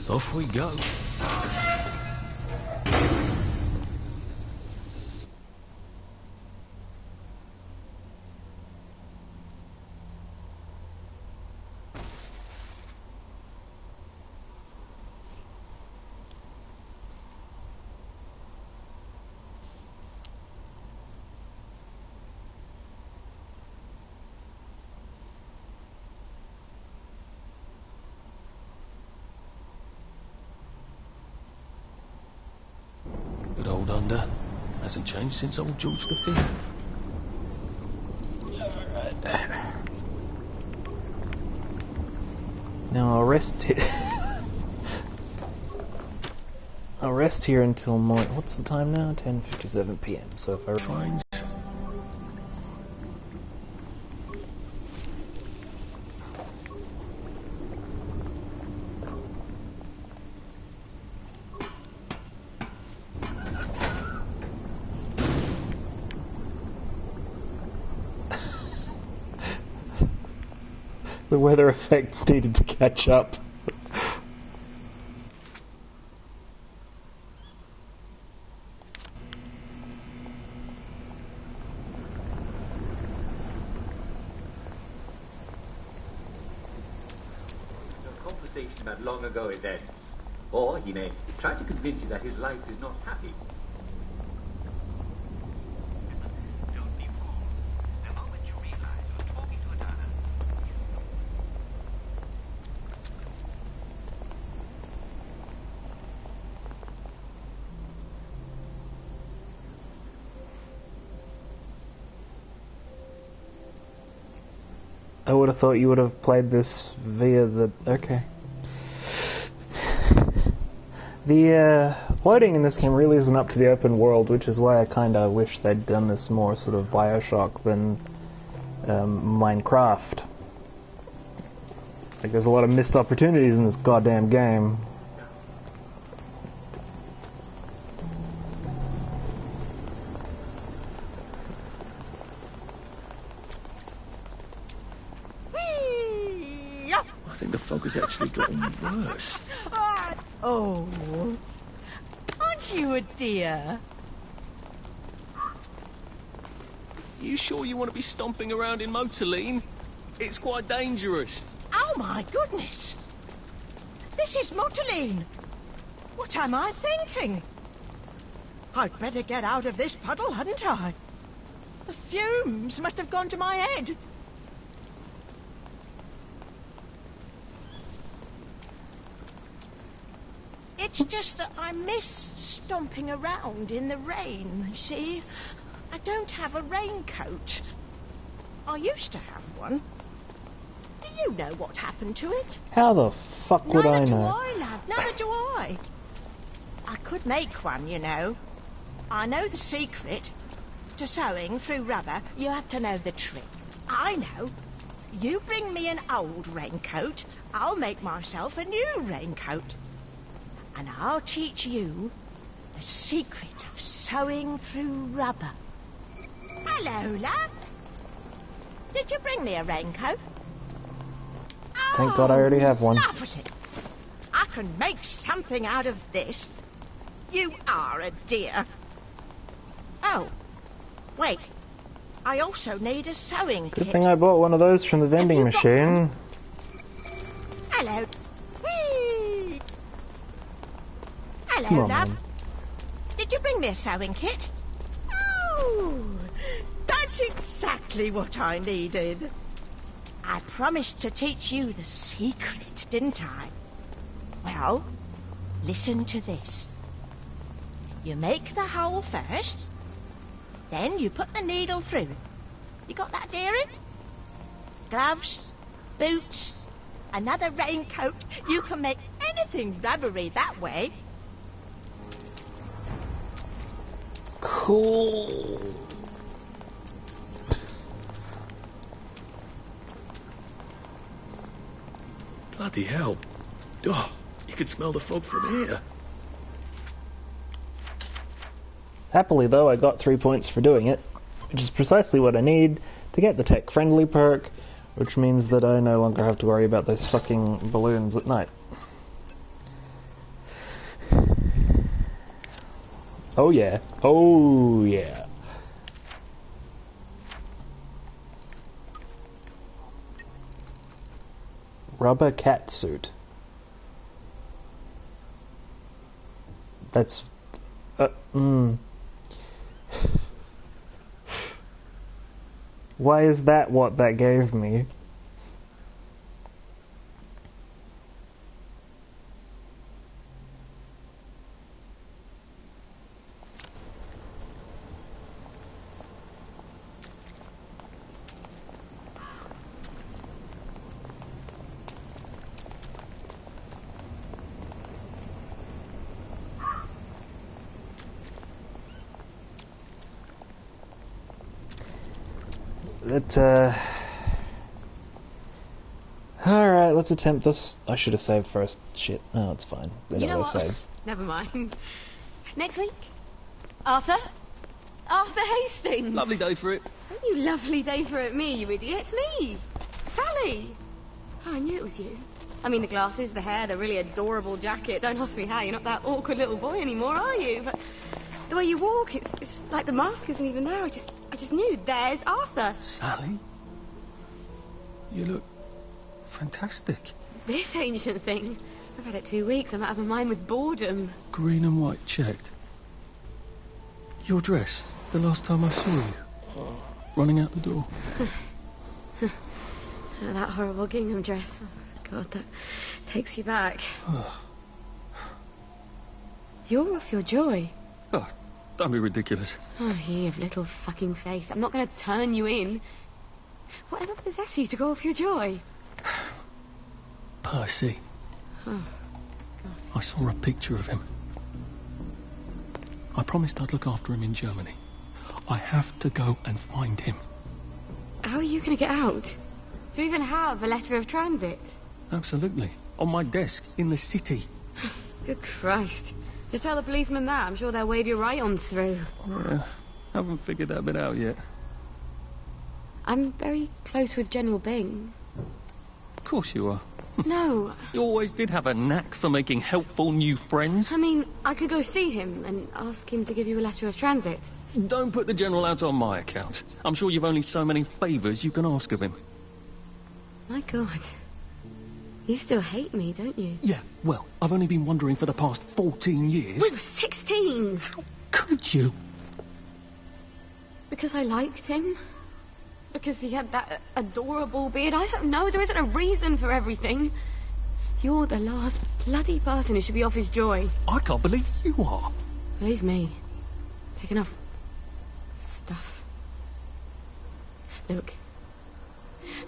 Off we go. Old under hasn't changed since old George V. Now I'll rest here. I'll rest here until morning. What's the time now? 10:57 p.m. So if I Trains. the weather effects needed to catch up. Conversation about long ago events. Or he may try to convince you that his life is not happy. Don't be fooled. The moment you realize you're talking to another, I would have thought you would have played this via the... Okay. The loading in this game really isn't up to the open world, which is why I kinda wish they'd done this more sort of Bioshock than Minecraft. Like, there's a lot of missed opportunities in this goddamn game. I think the fog has actually gotten worse. Oh, aren't you a dear? You sure you want to be stomping around in Motorline? It's quite dangerous. Oh my goodness! This is Motorline. What am I thinking? I'd better get out of this puddle, hadn't I? The fumes must have gone to my head. It's just that I miss stomping around in the rain, see? I don't have a raincoat. I used to have one. Do you know what happened to it? How the fuck would I know? Neither do I, lad. Neither do I. I could make one, you know. I know the secret. To sewing through rubber, you have to know the trick. I know. You bring me an old raincoat, I'll make myself a new raincoat. And I'll teach you the secret of sewing through rubber. Hello, love. Did you bring me a raincoat? Thank God I already have one. Lovely. I can make something out of this. You are a dear. Oh, wait. I also need a sewing kit. Good thing I bought one of those from the vending machine. Hello. Whee! Hello, Come on, love. Mum. Did you bring me a sewing kit? Oh, that's exactly what I needed. I promised to teach you the secret, didn't I? Well, listen to this. You make the hole first, then you put the needle through. You got that, dearie? Gloves, boots, another raincoat. You can make anything rubbery that way. Cool. Bloody hell. Oh, you could smell the fog from here. Happily, though, I got 3 points for doing it, which is precisely what I need to get the tech-friendly perk, which means that I no longer have to worry about those fucking balloons at night. Oh yeah. Oh yeah. Rubber cat suit. That's... Why is that what that gave me? Alright, let's attempt this. I should have saved first. Shit. Oh, it's fine. They You know know what? saves. Never mind. Next week, Arthur Hastings. Lovely day for it. Don't you lovely day for it, me, you idiot. It's me, Sally. Oh, I knew it was you. I mean, the glasses, the hair, the really adorable jacket. Don't ask me how. You're not that awkward little boy anymore, are you? But the way you walk, it's like the mask isn't even there. I just knew. There's Arthur. Sally? You look fantastic. This ancient thing. I've had it 2 weeks. I'm out of my mind with boredom. Green and white checked. Your dress, the last time I saw you. Running out the door. Oh, that horrible gingham dress. Oh, God, that takes you back. You're off your joy. Oh, don't be ridiculous. Oh, you have little fucking faith. I'm not going to turn you in. Whatever possessed you to go off your joy? Percy. Oh, I saw a picture of him. I promised I'd look after him in Germany. I have to go and find him. how are you going to get out? Do you even have a letter of transit? Absolutely. On my desk, in the city. Good Christ. Just tell the policeman that. I'm sure they'll wave you right on through. Yeah, haven't figured that bit out yet. I'm very close with General Bing. Of course you are. No. You always did have a knack for making helpful new friends. I mean, I could go see him and ask him to give you a letter of transit. Don't put the General out on my account. I'm sure you've only so many favours you can ask of him. My God. You still hate me, don't you? Yeah, well, I've only been wondering for the past 14 years. We were 16. How could you? Because I liked him? Because he had that adorable beard? I don't know. There isn't a reason for everything. You're the last bloody person who should be off his joy. I can't believe you are. Believe me. Take enough stuff. Look.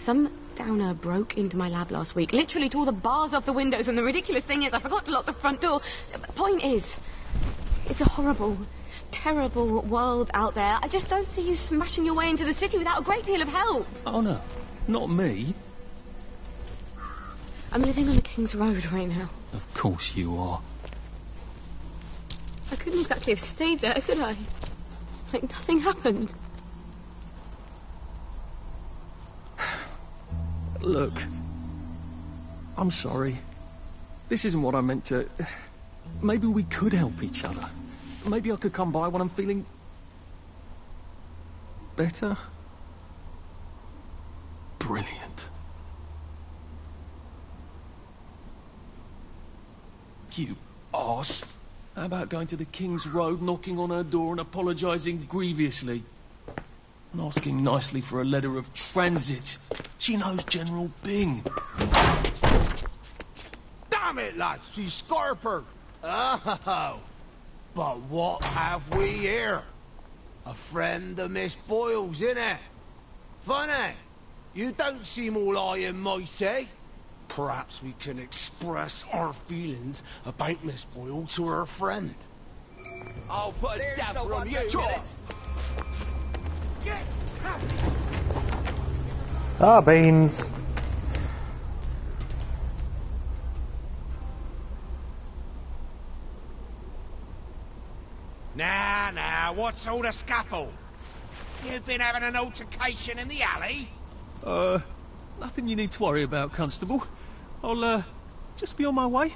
Some downer broke into my lab last week, literally tore the bars off the windows, and the ridiculous thing is I forgot to lock the front door. Point is, it's a horrible, terrible world out there. I just don't see you smashing your way into the city without a great deal of help. Oh, no. Not me. I'm living on the King's Road right now. Of course you are. I couldn't exactly have stayed there, could I? Like nothing happened. Look, I'm sorry. This isn't what I meant to... Maybe we could help each other. Maybe I could come by when I'm feeling... better? Brilliant. You arse. How about going to the King's Road, knocking on her door and apologising grievously? And asking nicely for a letter of transit. She knows General Bing. Damn it, lads, she's Scarper. Oh, but what have we here? A friend of Miss Boyle's, innit? Funny, you don't seem all high and mighty. Perhaps we can express our feelings about Miss Boyle to her friend. I'll put a dab from you. Ah, beans. Now, what's all the scuffle? You've been having an altercation in the alley? Nothing you need to worry about, Constable. I'll, just be on my way.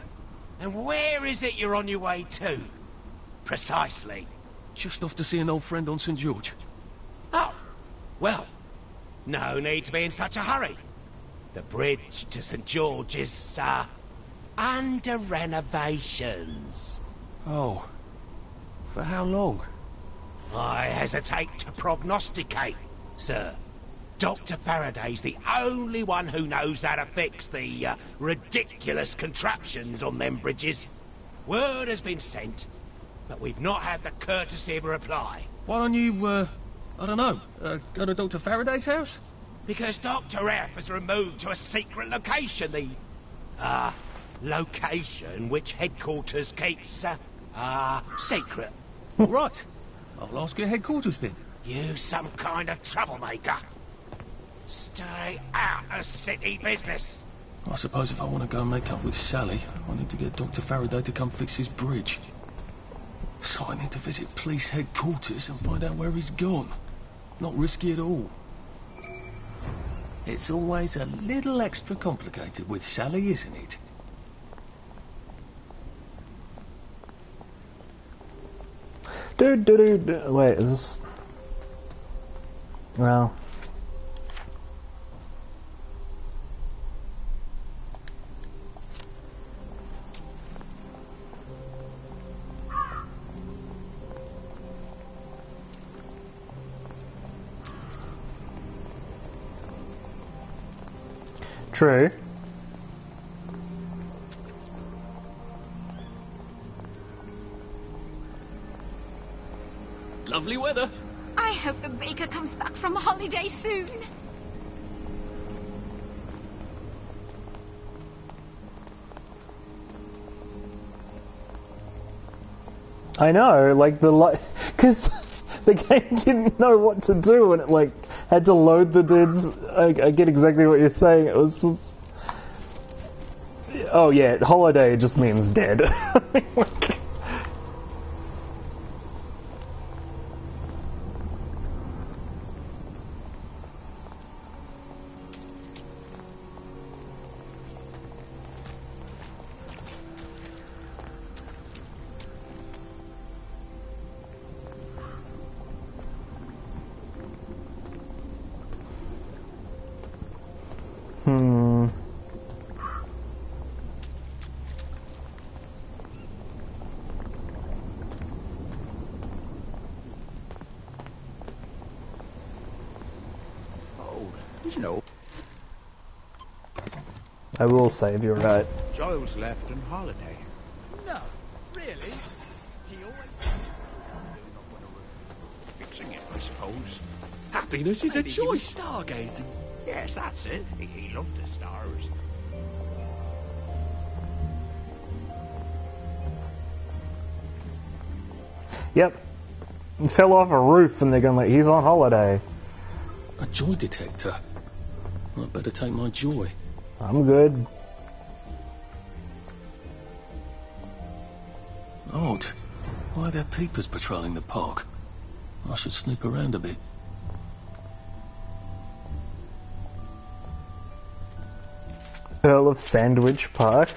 And where is it you're on your way to? Precisely. Just off to see an old friend on St. George. Oh, well, no need to be in such a hurry. The bridge to St. George is, under renovations. Oh. For how long? I hesitate to prognosticate, sir. Dr. Faraday's the only one who knows how to fix the, ridiculous contraptions on them bridges. Word has been sent, but we've not had the courtesy of a reply. Why don't you, I don't know, go to Dr. Faraday's house? Because Dr. F has removed to a secret location, the, location which headquarters keeps, secret. Right. I'll ask your headquarters then. You some kind of troublemaker. Stay out of city business. I suppose if I want to go and make up with Sally, I need to get Dr. Faraday to come fix his bridge. So I need to visit police headquarters and find out where he's gone. Not risky at all. It's always a little extra complicated with Sally, isn't it? Wait, is this... Well... True. Lovely weather. I hope the baker comes back from holiday soon. I know, like because the game didn't know what to do and it like had to load the dudes. I get exactly what you're saying. It was just... Oh yeah, holiday just means dead. I will save, you're right. Giles left on holiday. No, really? He always... Fixing it, I suppose. Happiness is Maybe a he was choice. stargazing. Yes, that's it. He loved the stars. Yep. He fell off a roof and they're going like, he's on holiday. A joy detector. I better take my joy. I'm good. Odd. Why are there peepers patrolling the park? I should snoop around a bit. Earl of Sandwich Park.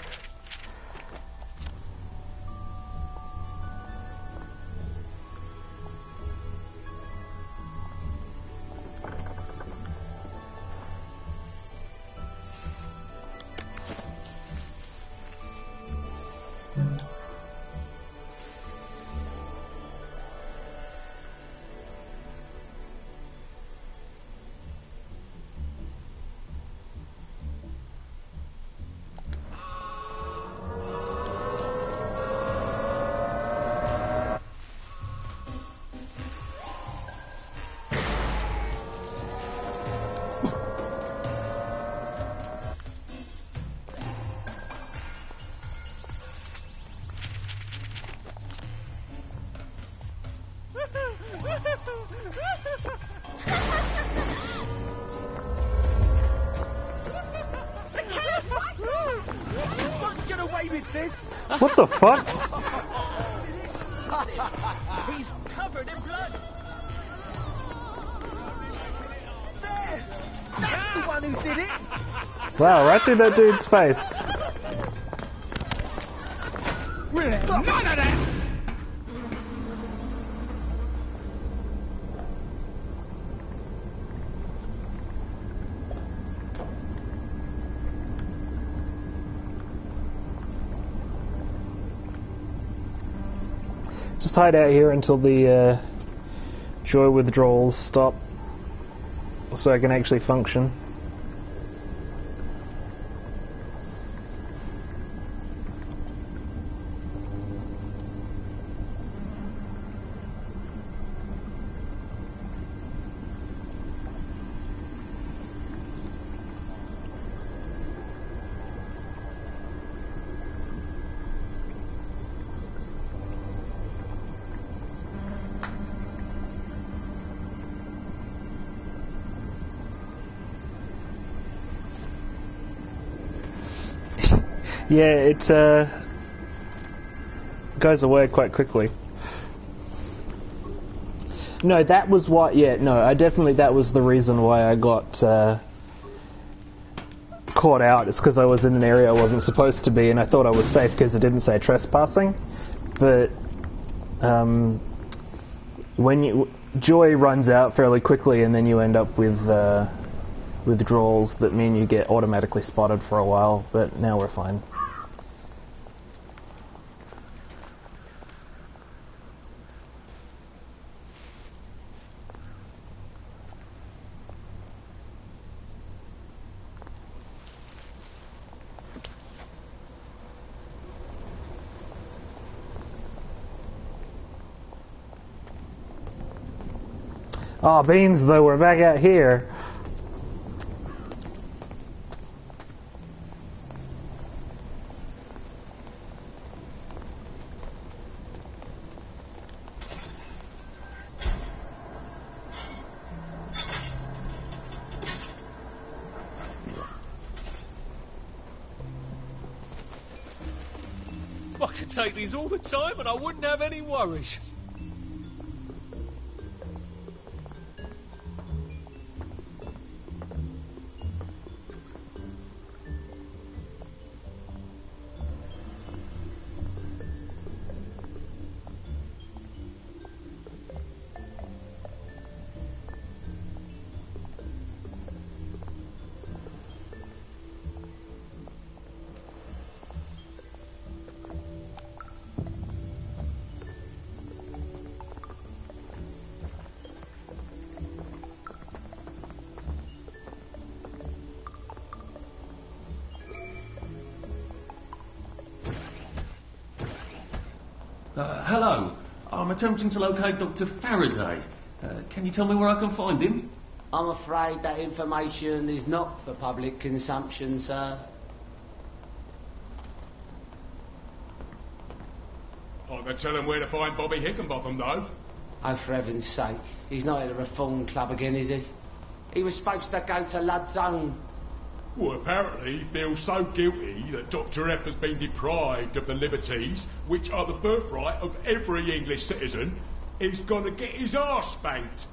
Get away with this! What the fuck? He's covered in blood! There! That's the one who did it! Wow, right through that dude's face. None of that! Just hide out here until the joy withdrawals stop, so I can actually function. Yeah, it goes away quite quickly. No, that was why. Yeah, no, that was the reason why I got caught out. It's because I was in an area I wasn't supposed to be, and I thought I was safe because it didn't say trespassing. But when joy runs out fairly quickly, and then you end up with withdrawals that mean you get automatically spotted for a while. But now we're fine. Oh, beans, though, we're back out here. could take these all the time and I wouldn't have any worries. Hello. I'm attempting to locate Dr. Faraday. Can you tell me where I can find him? I'm afraid that information is not for public consumption, sir. I can tell him where to find Bobby Hickenbotham, though. Oh, for heaven's sake. He's not at the Reform Club again, is he? He was supposed to go to Lud's Own. Well, apparently he feels so guilty that Dr. F has been deprived of the liberties which are the birthright of every English citizen, he's gonna get his arse spanked.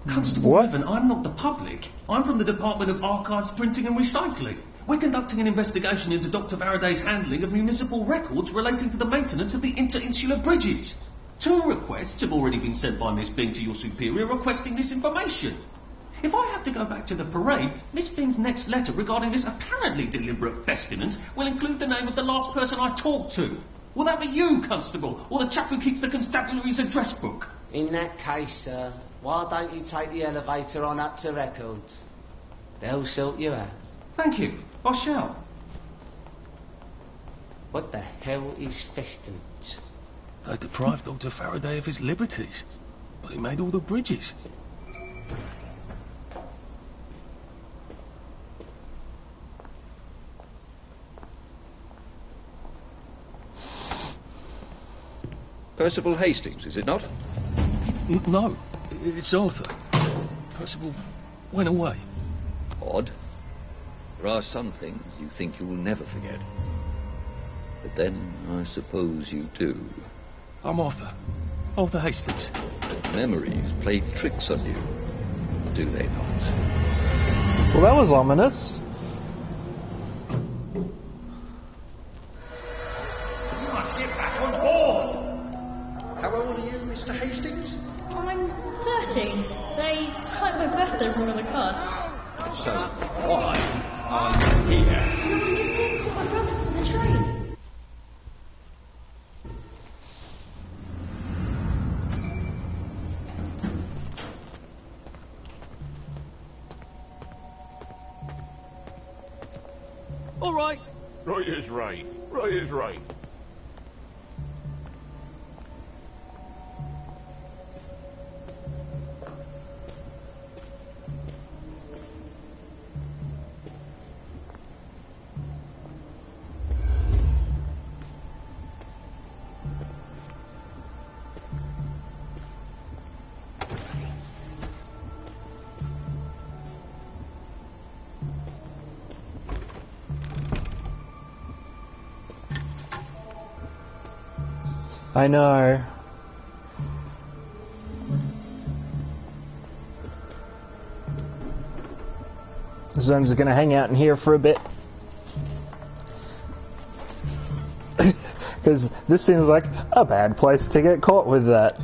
Constable Evan, I'm not the public. I'm from the Department of Archives, Printing and Recycling. We're conducting an investigation into Dr. Faraday's handling of municipal records relating to the maintenance of the interinsular bridges. 2 requests have already been sent by Miss Bing to your superior requesting this information. If I have to go back to the parade, Miss Bing's next letter regarding this apparently deliberate festinance will include the name of the last person I talked to. Will that be you, Constable, or the chap who keeps the constabulary's address book? In that case, sir, why don't you take the elevator on up to records? They'll sort you out. Thank you. I shall. What the hell is festinance? They deprived Dr. Faraday of his liberties, but he made all the bridges. Percival Hastings, is it not? No, it's Arthur. Percival went away. Odd. There are some things you think you will never forget. But then, I suppose you do. I'm Arthur. Arthur Hastings. But memories play tricks on you, do they not? Well, that was ominous. You must get back on board! How old are you, Mr. Hastings? I'm 13. They typed my birthday wrong on the card. So, why are you here? No, I'm just here to take my brothers to the train. All right. Right as rain. Right as rain. I know. Zone's gonna hang out in here for a bit. Because this seems like a bad place to get caught with that.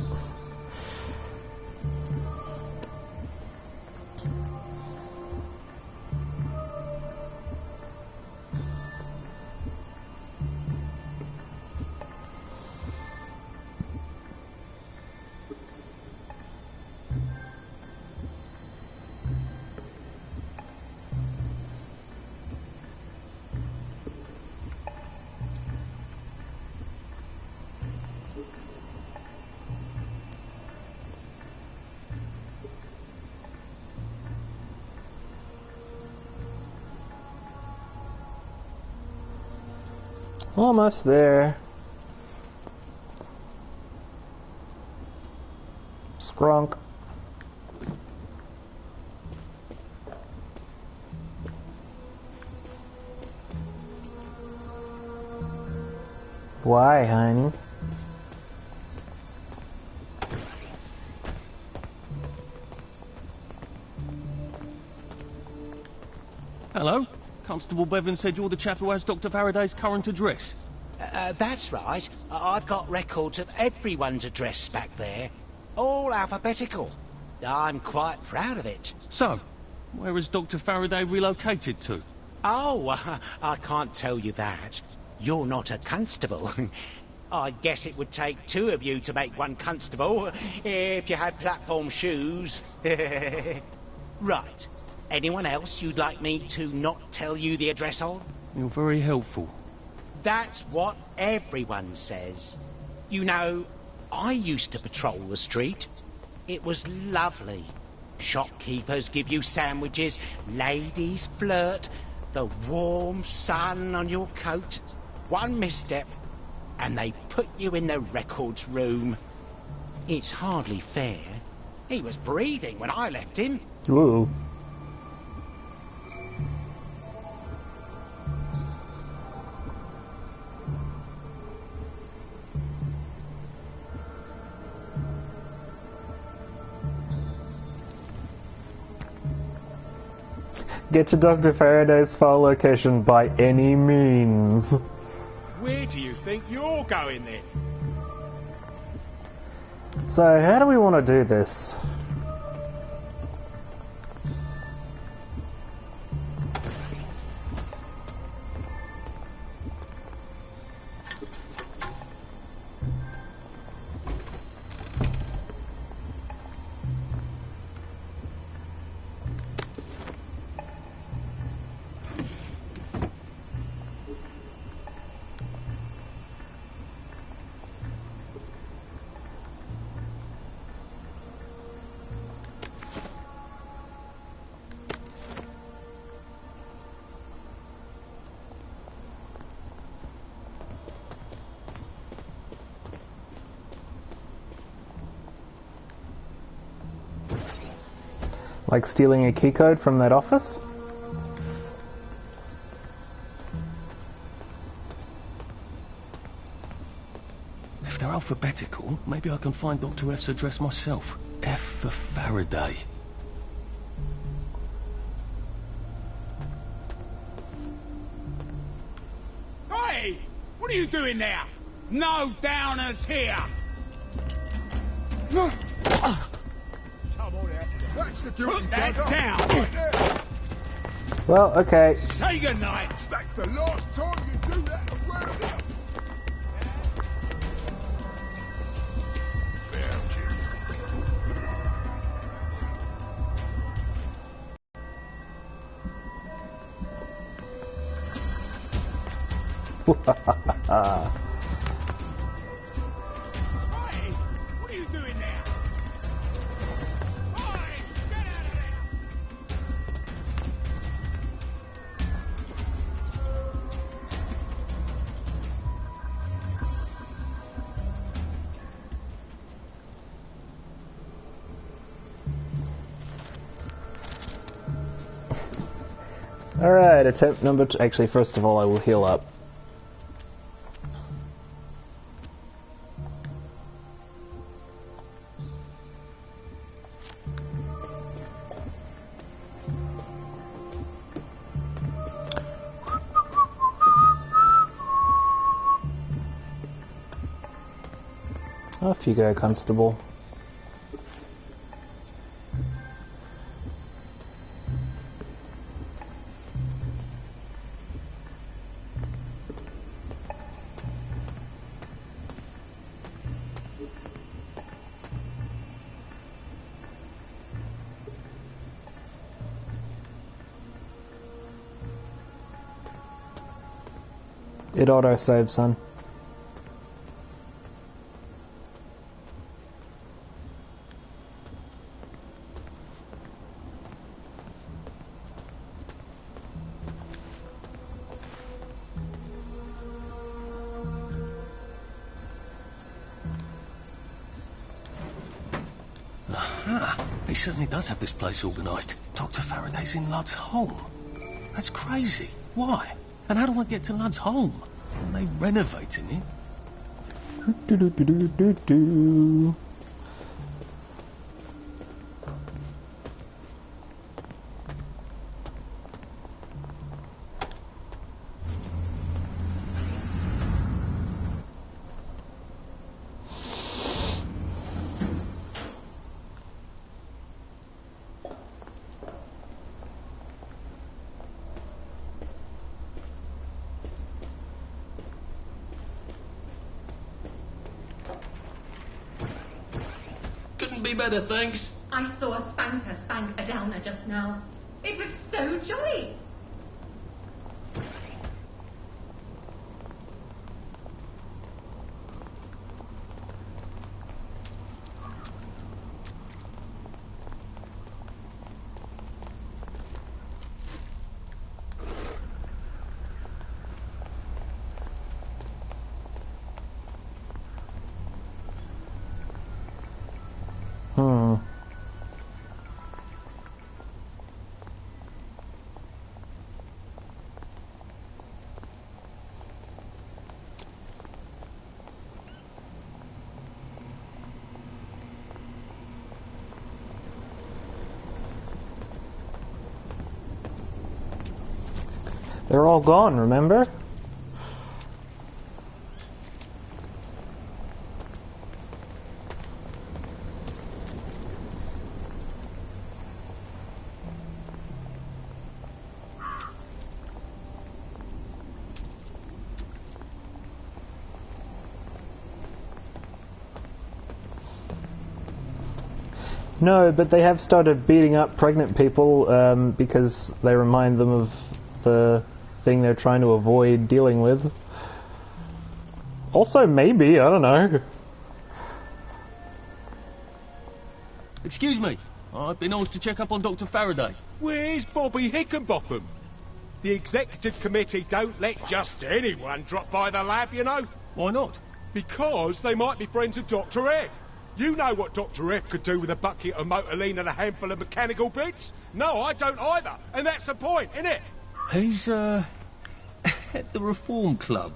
Almost there. Sprunk. Why, honey? Hello? Constable Bevan said you're the chap who has Dr. Faraday's current address. That's right. I've got records of everyone's address back there. All alphabetical. I'm quite proud of it. So, where has Dr. Faraday relocated to? Oh, I can't tell you that. You're not a constable. I guess it would take two of you to make one constable, if you had platform shoes. Right. Anyone else you'd like me to not tell you the address of? You're very helpful. That's what everyone says. You know, I used to patrol the street. It was lovely. Shopkeepers give you sandwiches, ladies flirt, the warm sun on your coat. One misstep, and they put you in the records room. It's hardly fair. He was breathing when I left him. Whoa. Get to Dr. Faraday's file location by any means. Where do you think you're going then? So, how do we want to do this? Like stealing a keycode from that office? If they're alphabetical, maybe I can find Dr. F's address myself. F for Faraday. Hey! What are you doing now? No downers here! Come on out. That's the guilty down. Well, okay. Say goodnight. That's the last time you do that around here. Hey! What are you doing now? Hey! Get out of there! Alright, attempt number two. Actually, first of all, I will heal up. Off you go, Constable. It auto-saves, son. Aha! He certainly does have this place organised. Dr. Faraday's in Lud's home. That's crazy. Why? And how do I get to Lud's home? Are they renovating it? Couldn't be better, thanks. I saw a spanker spank a downer just now. It was so jolly. They're all gone, remember? No, but they have started beating up pregnant people because they remind them of the thing they're trying to avoid dealing with. Also, maybe, I don't know. Excuse me, I've been asked to check up on Dr. Faraday. Where's Bobby Hickenbotham? The executive committee don't let just anyone drop by the lab, you know. Why not? Because they might be friends of Dr. F. You know what Dr. F could do with a bucket of motorline and a handful of mechanical bits? No, I don't either. And that's the point, isn't it? He's, at the Reform Club.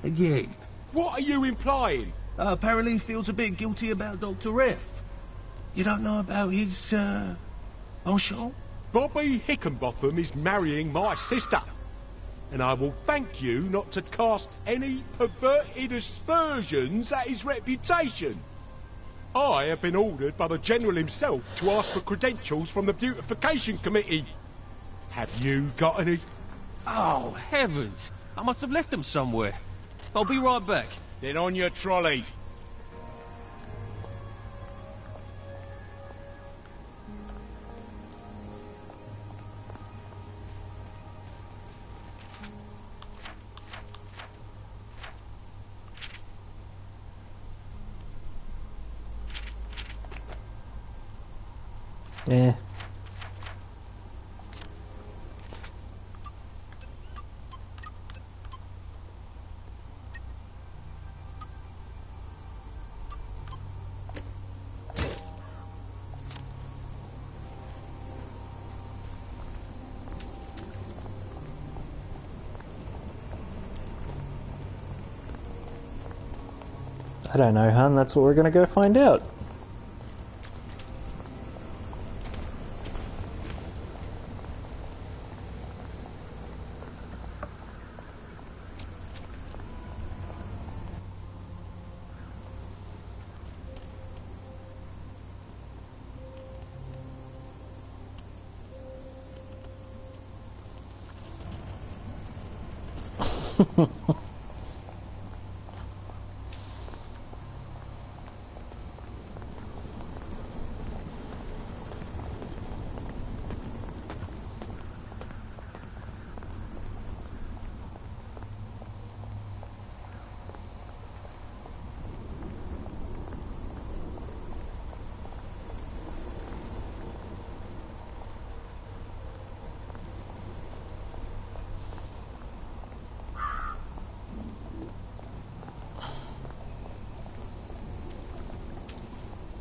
Again. What are you implying? Apparently he feels a bit guilty about Dr. F. You don't know about his, penchant? Bobby Hickenbotham is marrying my sister. And I will thank you not to cast any perverted aspersions at his reputation. I have been ordered by the General himself to ask for credentials from the Beautification Committee. Have you got any? Oh, heavens! I must have left them somewhere. I'll be right back. Then on your trolley. Yeah. I don't know, hun. That's what we're going to go find out.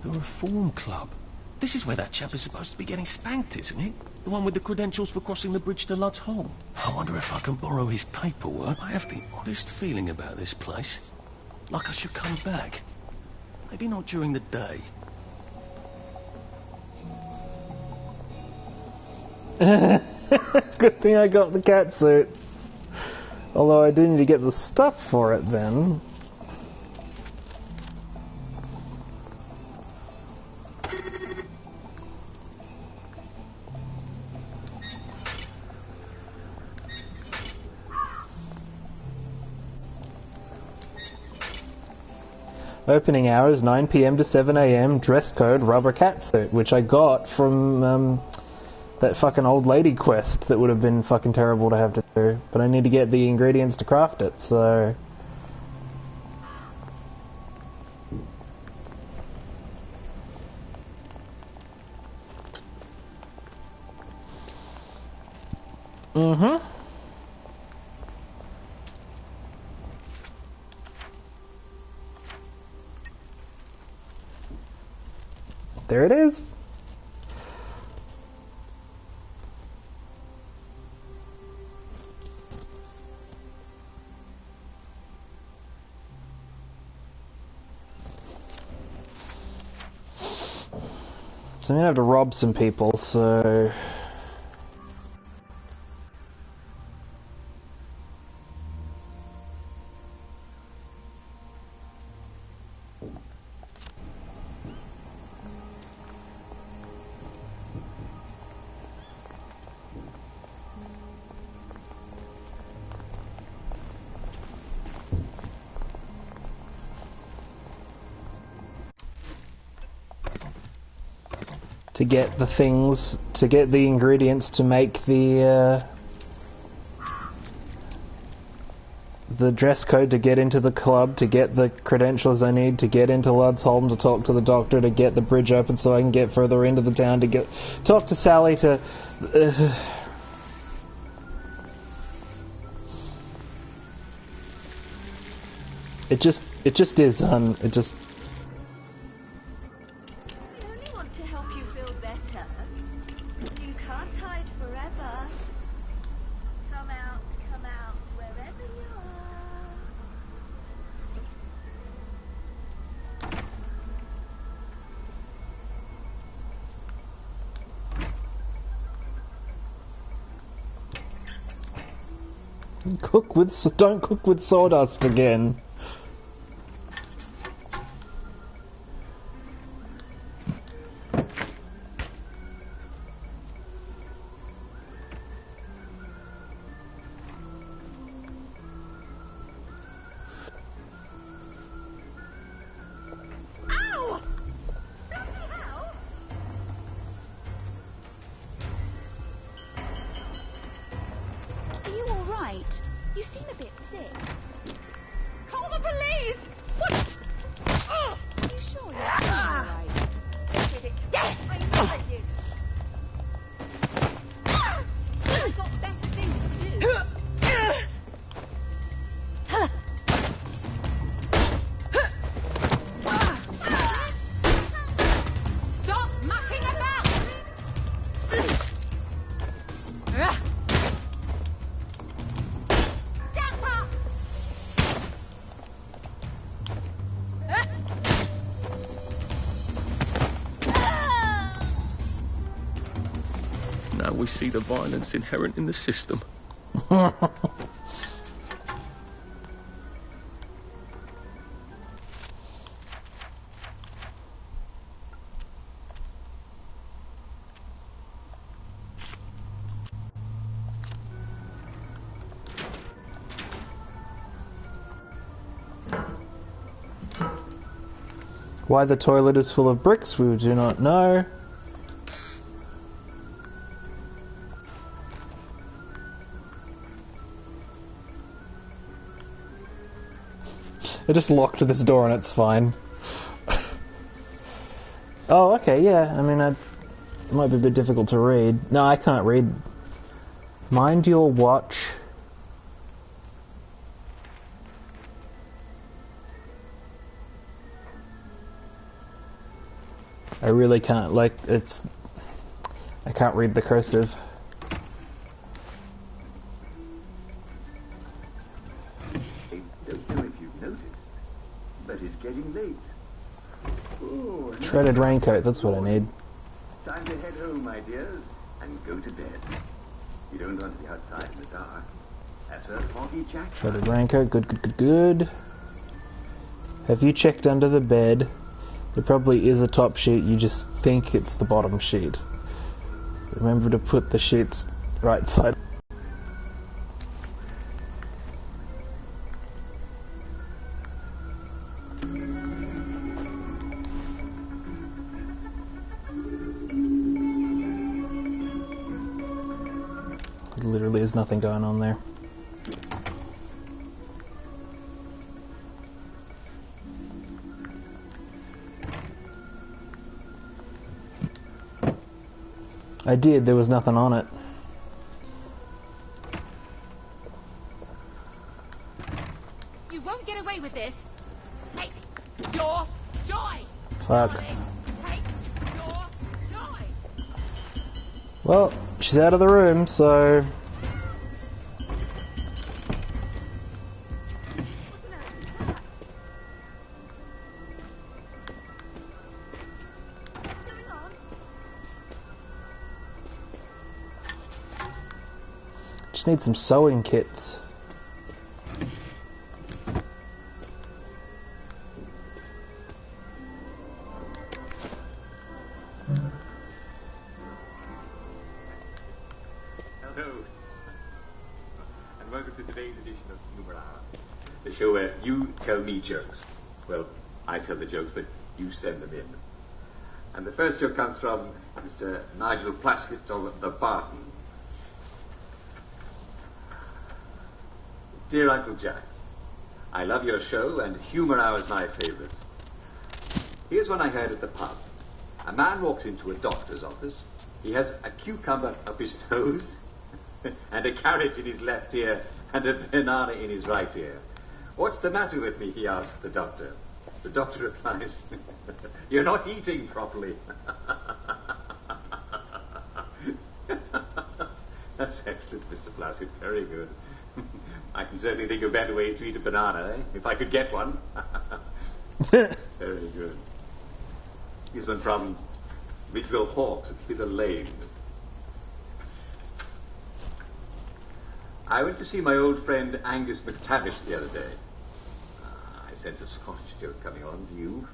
The Reform Club. This is where that chap is supposed to be getting spanked, isn't it? The one with the credentials for crossing the bridge to Lud's Hole. I wonder if I can borrow his paperwork. I have the oddest feeling about this place. Like I should come back. Maybe not during the day. Good thing I got the cat suit. Although I do need to get the stuff for it then. Opening hours 9 PM to 7 AM, dress code rubber cat suit, which I got from that fucking old lady quest that would have been fucking terrible to have to do. But I need to get the ingredients to craft it, so... Mm-hmm. There it is. So I'm gonna have to rob some people, so... to get the things, to get the ingredients to make the dress code to get into the club, to get the credentials I need to get into Ludsholm, to talk to the doctor, to get the bridge open so I can get further into the town, to talk to Sally, to... It just is, it just... Don't cook with sawdust again. You seem a bit sick. Call the police! What? Are you sure you're alright? Did it? I know I did. I've got better things to do. Stop mucking about! Now we see the violence inherent in the system. Why the toilet is full of bricks, we do not know. I just locked this door and it's fine. Oh, okay, yeah. I mean, it might be a bit difficult to read. No, I can't read. Mind your watch. I really can't, like, it's... I can't read the cursive. Shredded raincoat, that's what I need. Time to head home, my dears, and go to bed. You don't want to be outside in the dark. That's a foggy jack. Shredded raincoat, good. Have you checked under the bed? There probably is a top sheet, you just think it's the bottom sheet. Remember to put the sheets right side. Literally there's nothing going on there. I did, there was nothing on it. You won't get away with this. Take your joy. Fuck. Take your joy. Well, she's out of the room, so... Just need some sewing kits. Hello, and welcome to today's edition of Humor Hour, the show where you tell me jokes. Well, I tell the jokes, but you send them in. And the first joke comes from Mr. Nigel Plaskett of the Barton. Dear Uncle Jack, I love your show, and Humor Hour is my favourite. Here's one I heard at the pub. A man walks into a doctor's office. He has a cucumber up his nose, and a carrot in his left ear, and a banana in his right ear. What's the matter with me, he asks the doctor. The doctor replies, you're not eating properly. That's excellent, Mr. Plaskett. Very good. I can certainly think of better ways to eat a banana, if I could get one. Very good. Here's one from Midville Hawks at Hither Lane. I went to see my old friend Angus McTavish the other day. I sense a Scottish joke coming on. Do you?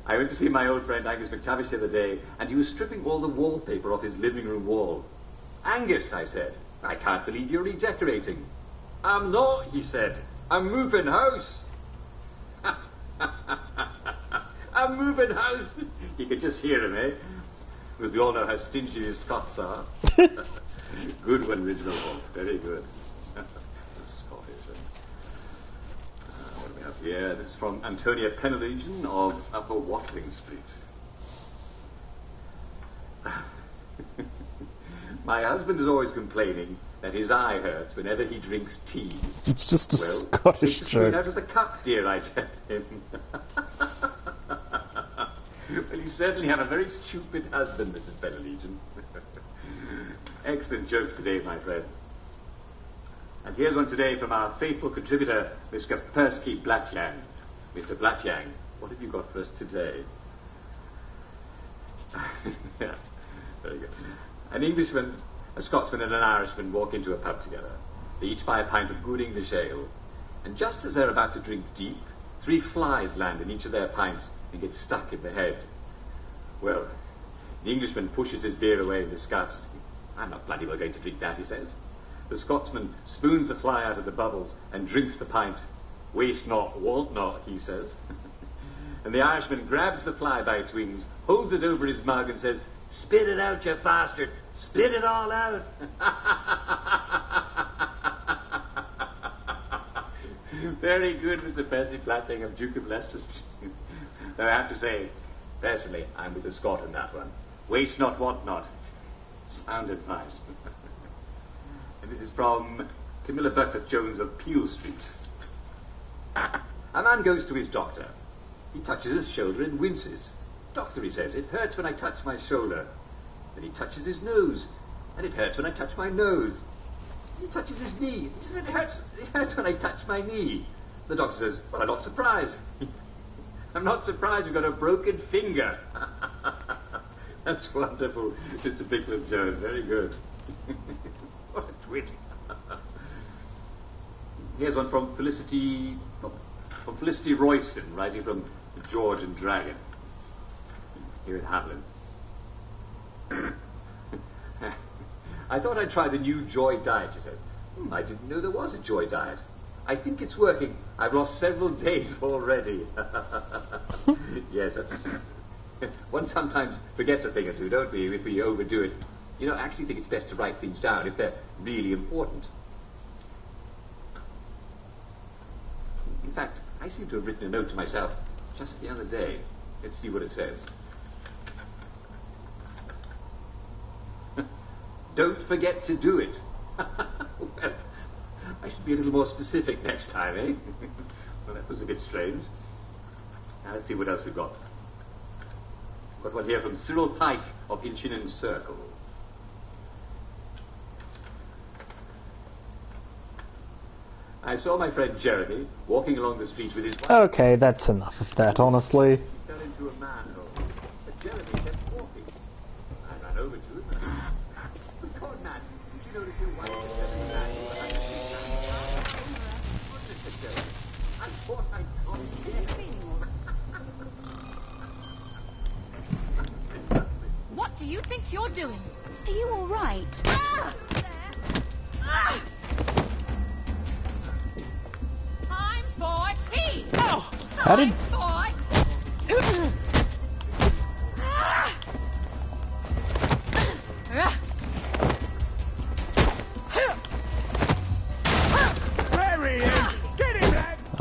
I went to see my old friend Angus McTavish the other day, and he was stripping all the wallpaper off his living room wall. Angus, I said, I can't believe you're redecorating. I'm not, he said. I'm moving house. I'm moving house. You could just hear him, eh? Because we all know how stingy the Scots are. Good one, Reginald Holt. Very good. Scottish. What do we have here? This is from Antonia Penelegion of Upper Watling Street. My husband is always complaining that his eye hurts whenever he drinks tea. It's just a Scottish take the joke. spoon out of the cup, dear, I tell him. Well, you certainly have a very stupid husband, Mrs. Penelegion. Excellent jokes today, my friend. And here's one today from our faithful contributor, Mr. Persky Blackyan. Mr. Blackyan, what have you got for us today? Yeah, very good. An Englishman, a Scotsman and an Irishman walk into a pub together. They each buy a pint of good English ale. And just as they're about to drink deep, 3 flies land in each of their pints and get stuck in the head. Well, the Englishman pushes his beer away in disgust. I'm not bloody well going to drink that, he says. The Scotsman spoons the fly out of the bubbles and drinks the pint. Waste not, want not, he says. And the Irishman grabs the fly by its wings, holds it over his mug and says, spit it out, you bastard! Spit it all out! Very good, Mr. Percy Flatting of Duke of Leicester. Though I have to say, personally, I'm with the Scot on that one. Waste not, want not. Sound advice. And this is from Camilla Buckford-Jones of Peel Street. A man goes to his doctor. He touches his shoulder and winces. Doctor, he says, it hurts when I touch my shoulder. Then he touches his nose, and it hurts when I touch my nose. He touches his knee. He says, it hurts when I touch my knee. The doctor says, well, I'm not surprised. I'm not surprised you've got a broken finger. That's wonderful, Mr. Pickles Jones. Very good. What a twit. Here's one from Felicity Royston, writing from the George and Dragon, here in Haviland. I thought I'd try the new Joy diet, she said. I didn't know there was a Joy diet. I think it's working. I've lost several days already. Yes, one sometimes forgets a thing or two, don't we, if we overdo it. You know, I actually think it's best to write things down if they're really important. In fact, I seem to have written a note to myself just the other day. Let's see what it says. Don't forget to do it. Well, I should be a little more specific next time, eh? Well, that was a bit strange. Now, let's see what else we've got. Got one here from Cyril Pike of Inchinnan Circle. I saw my friend Jeremy walking along the street with his wife. Okay, that's enough of that, honestly. He fell into a manhole, but Jeremy kept walking. I ran over to him. Good God, man, did you notice your wife was stepping back to 100 feet? Mr. Jeremy, I thought I'd gone dead. What do you think you're doing? Are you all right? Time for tea. How did...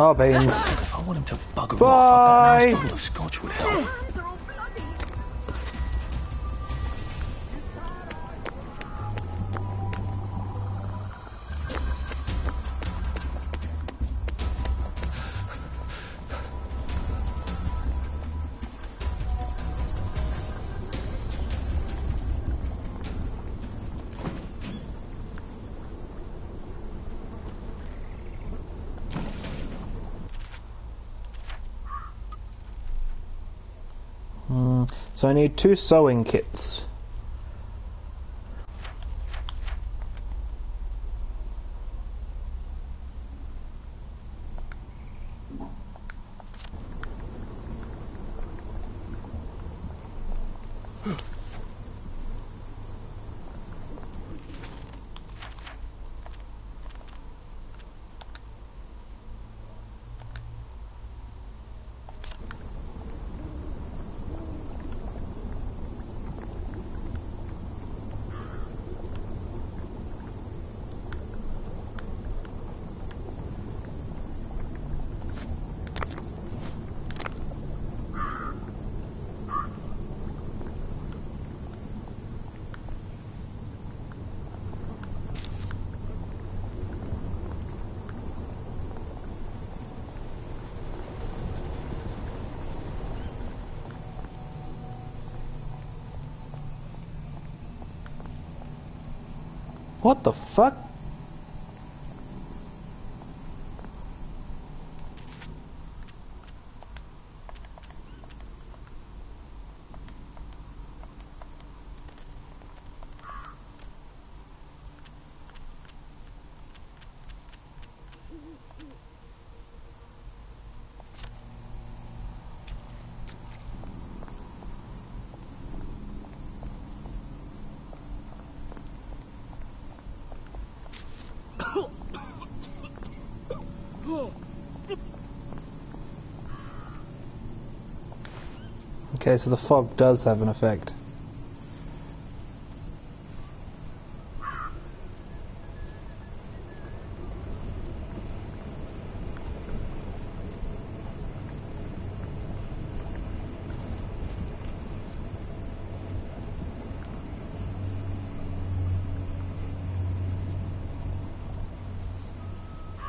Oh, Beans. I want him to bugger off. Bye. A nice bottle of scotch would help. So I need 2 sewing kits. What the fuck? Okay, so the fog does have an effect.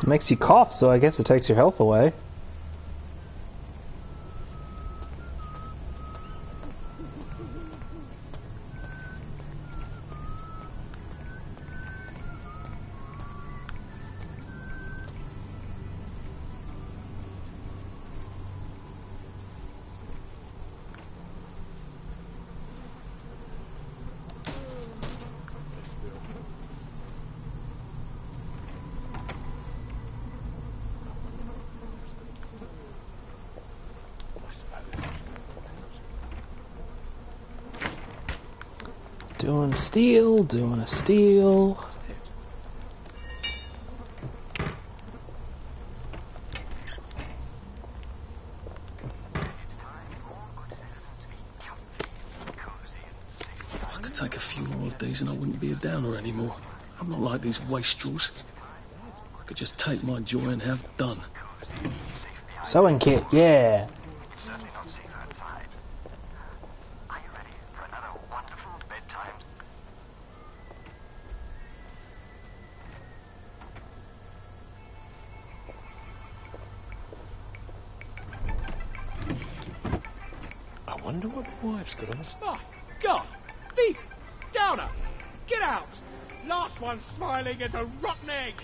It makes you cough, so I guess it takes your health away. Doing a steal, doing a steal. I could take a few more of these and I wouldn't be a downer anymore. I'm not like these wastrels. I could just take my joy and have done. Sewing kit, yeah. I wonder what the wife's got on the spot. God! Thief! Downer! Get out! Last one smiling as a rotten egg!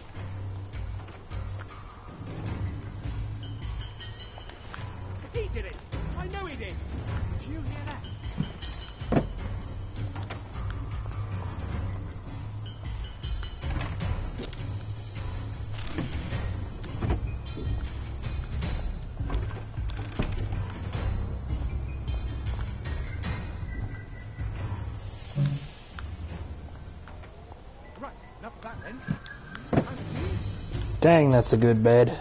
He did it! I know he did! Did you hear that? Right, enough of that then. Dang, that's a good bed.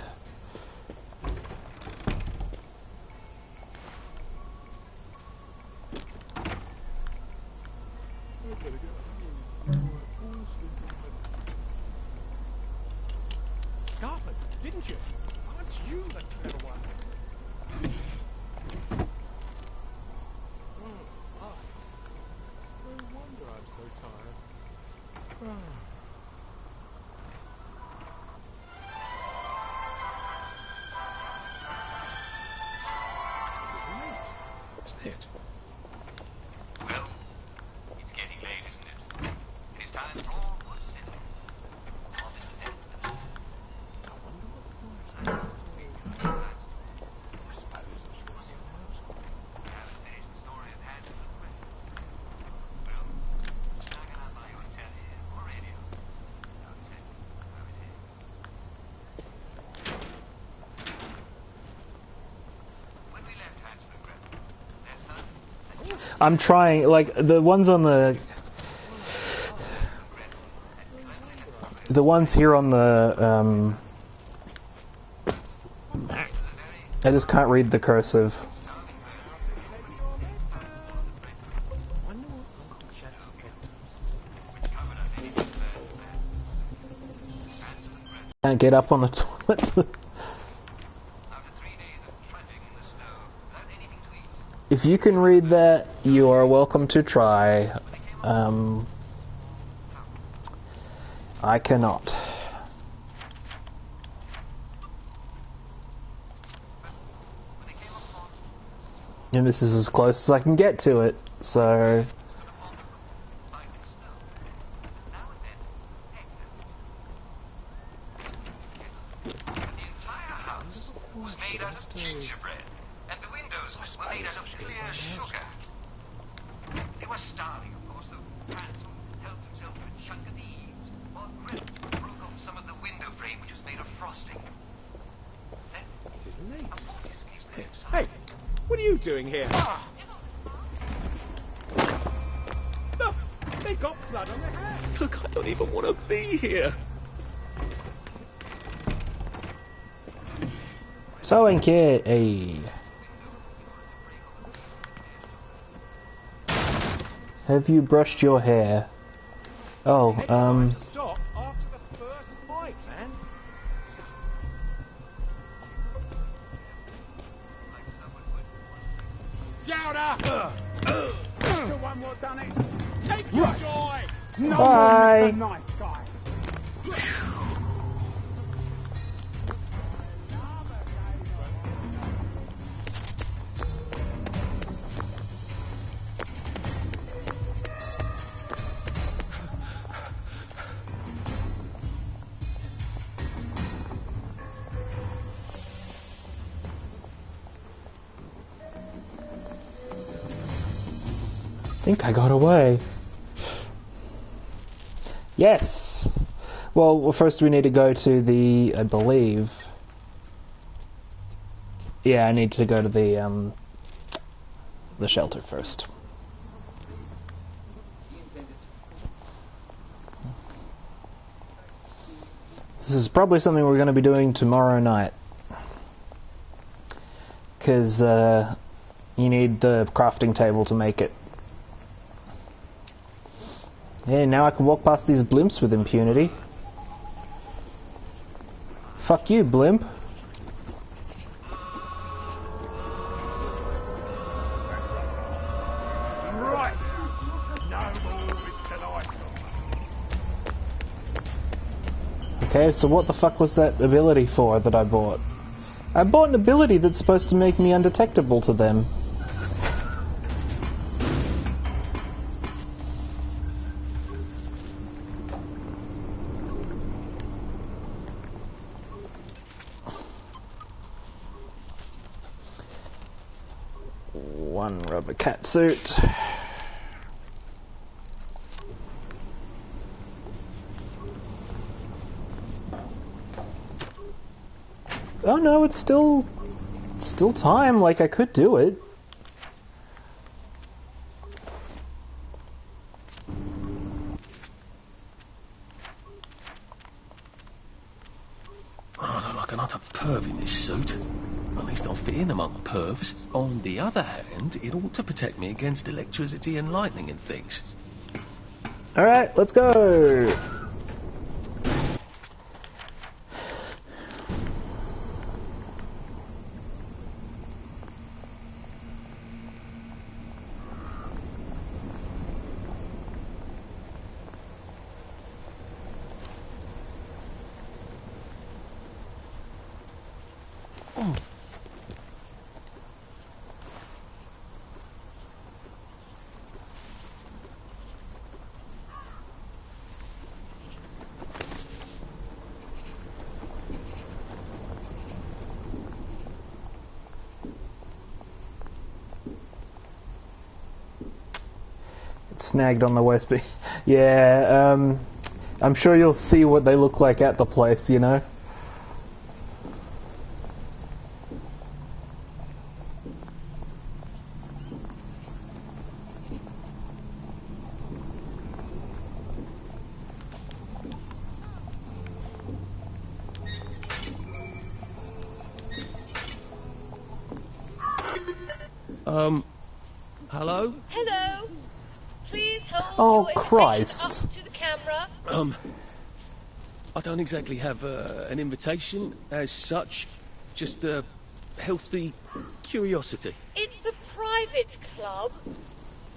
Scarford, didn't you? Aren't you the clever one? No wonder I'm so tired. Isn't it? Well, it's getting late, isn't it? It is time for all good citizens. I'm trying, like, the ones on the ones here on the, I just can't read the cursive. Can't get up on the toilet. If you can read that, you are welcome to try. I cannot. And this is as close as I can get to it, so... Hey, what are you doing here? Look, they've got blood on their hands. Look, I don't even want to be here. Sewing kit, hey. Have you brushed your hair? Oh, Stop after the first fight, man. Downer! Still one more done it. Take your joy. No Bye. one is the nice guy. I think I got away. Yes! Well, first we need to go to the, I believe... Yeah, I need to go to the shelter first. This is probably something we're going to be doing tomorrow night. Because you need the crafting table to make it. Yeah, now I can walk past these blimps with impunity. Fuck you, blimp. Right. No more with tonight. Okay, so what the fuck was that ability for that I bought? I bought an ability that's supposed to make me undetectable to them. One rubber cat suit. Oh no, it's still time, like I could do it. Oh, I look like an utter perv in this suit. At least I'll fit in among pervs. On the other hand, it ought to protect me against electricity and lightning and things. Alright, let's go! Snagged on the west beam. Yeah, I'm sure you'll see what they look like at the place, you know? Hello? Hello. Please hold Oh, your Christ. up to the camera. I don't exactly have an invitation as such, just a healthy curiosity. It's a private club.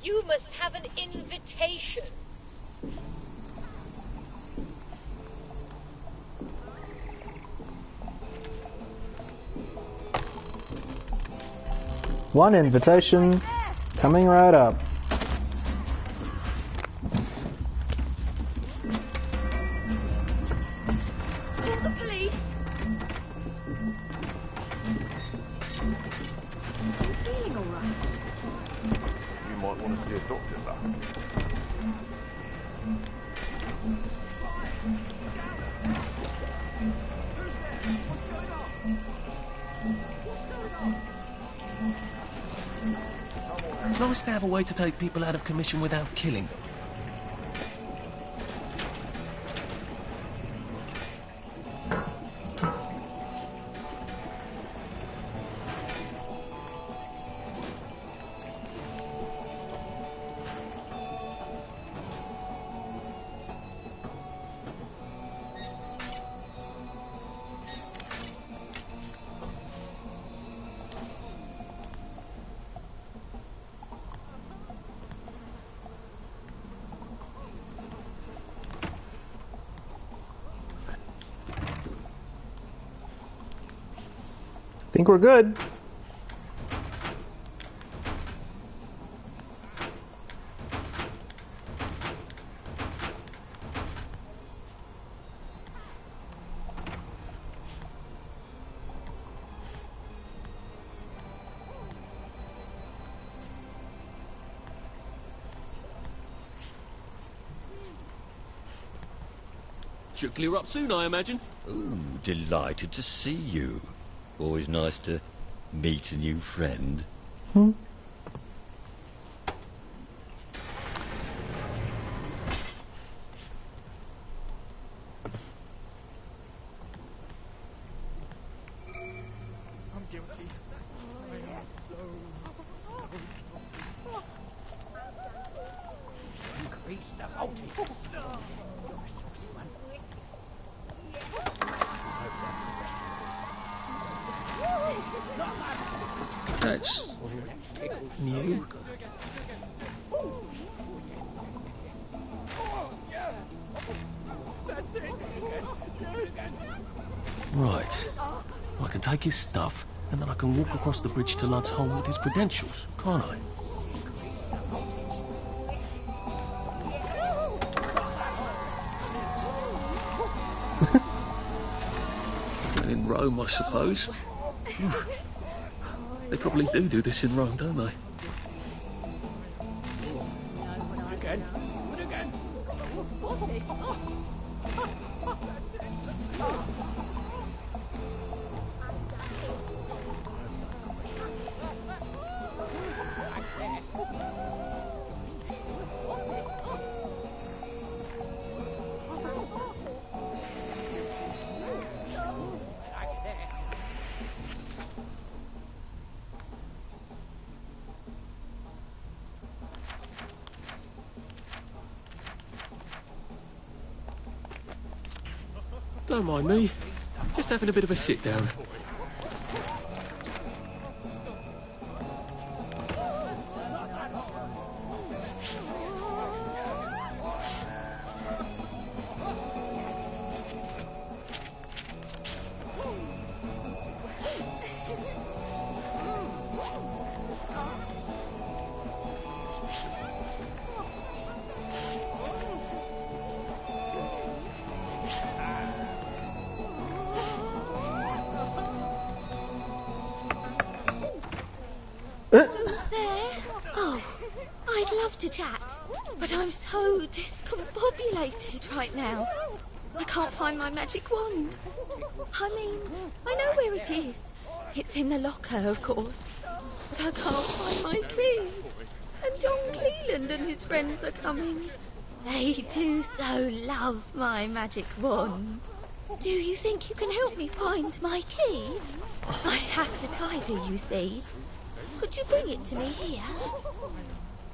You must have an invitation. One invitation coming right up. Call the police. Are you feeling all right? You might want to see a doctor, sir. Nice to have a way to take people out of commission without killing them. Think we're good. Should clear up soon, I imagine. Ooh, delighted to see you. Always nice to meet a new friend. That's new. Right. I can take his stuff, and then I can walk across the bridge to Lud's Hole with his credentials, can't I? In Rome, I suppose. They probably do this in Rome, don't they? Don't mind me. Just having a bit of a sit down. To chat, but I'm so discombobulated right now. I can't find my magic wand. I mean, I know where it is. It's in the locker, of course. But I can't find my key. And John Cleland and his friends are coming. They do so love my magic wand. Do you think you can help me find my key? I have to tidy, you see. Could you bring it to me here?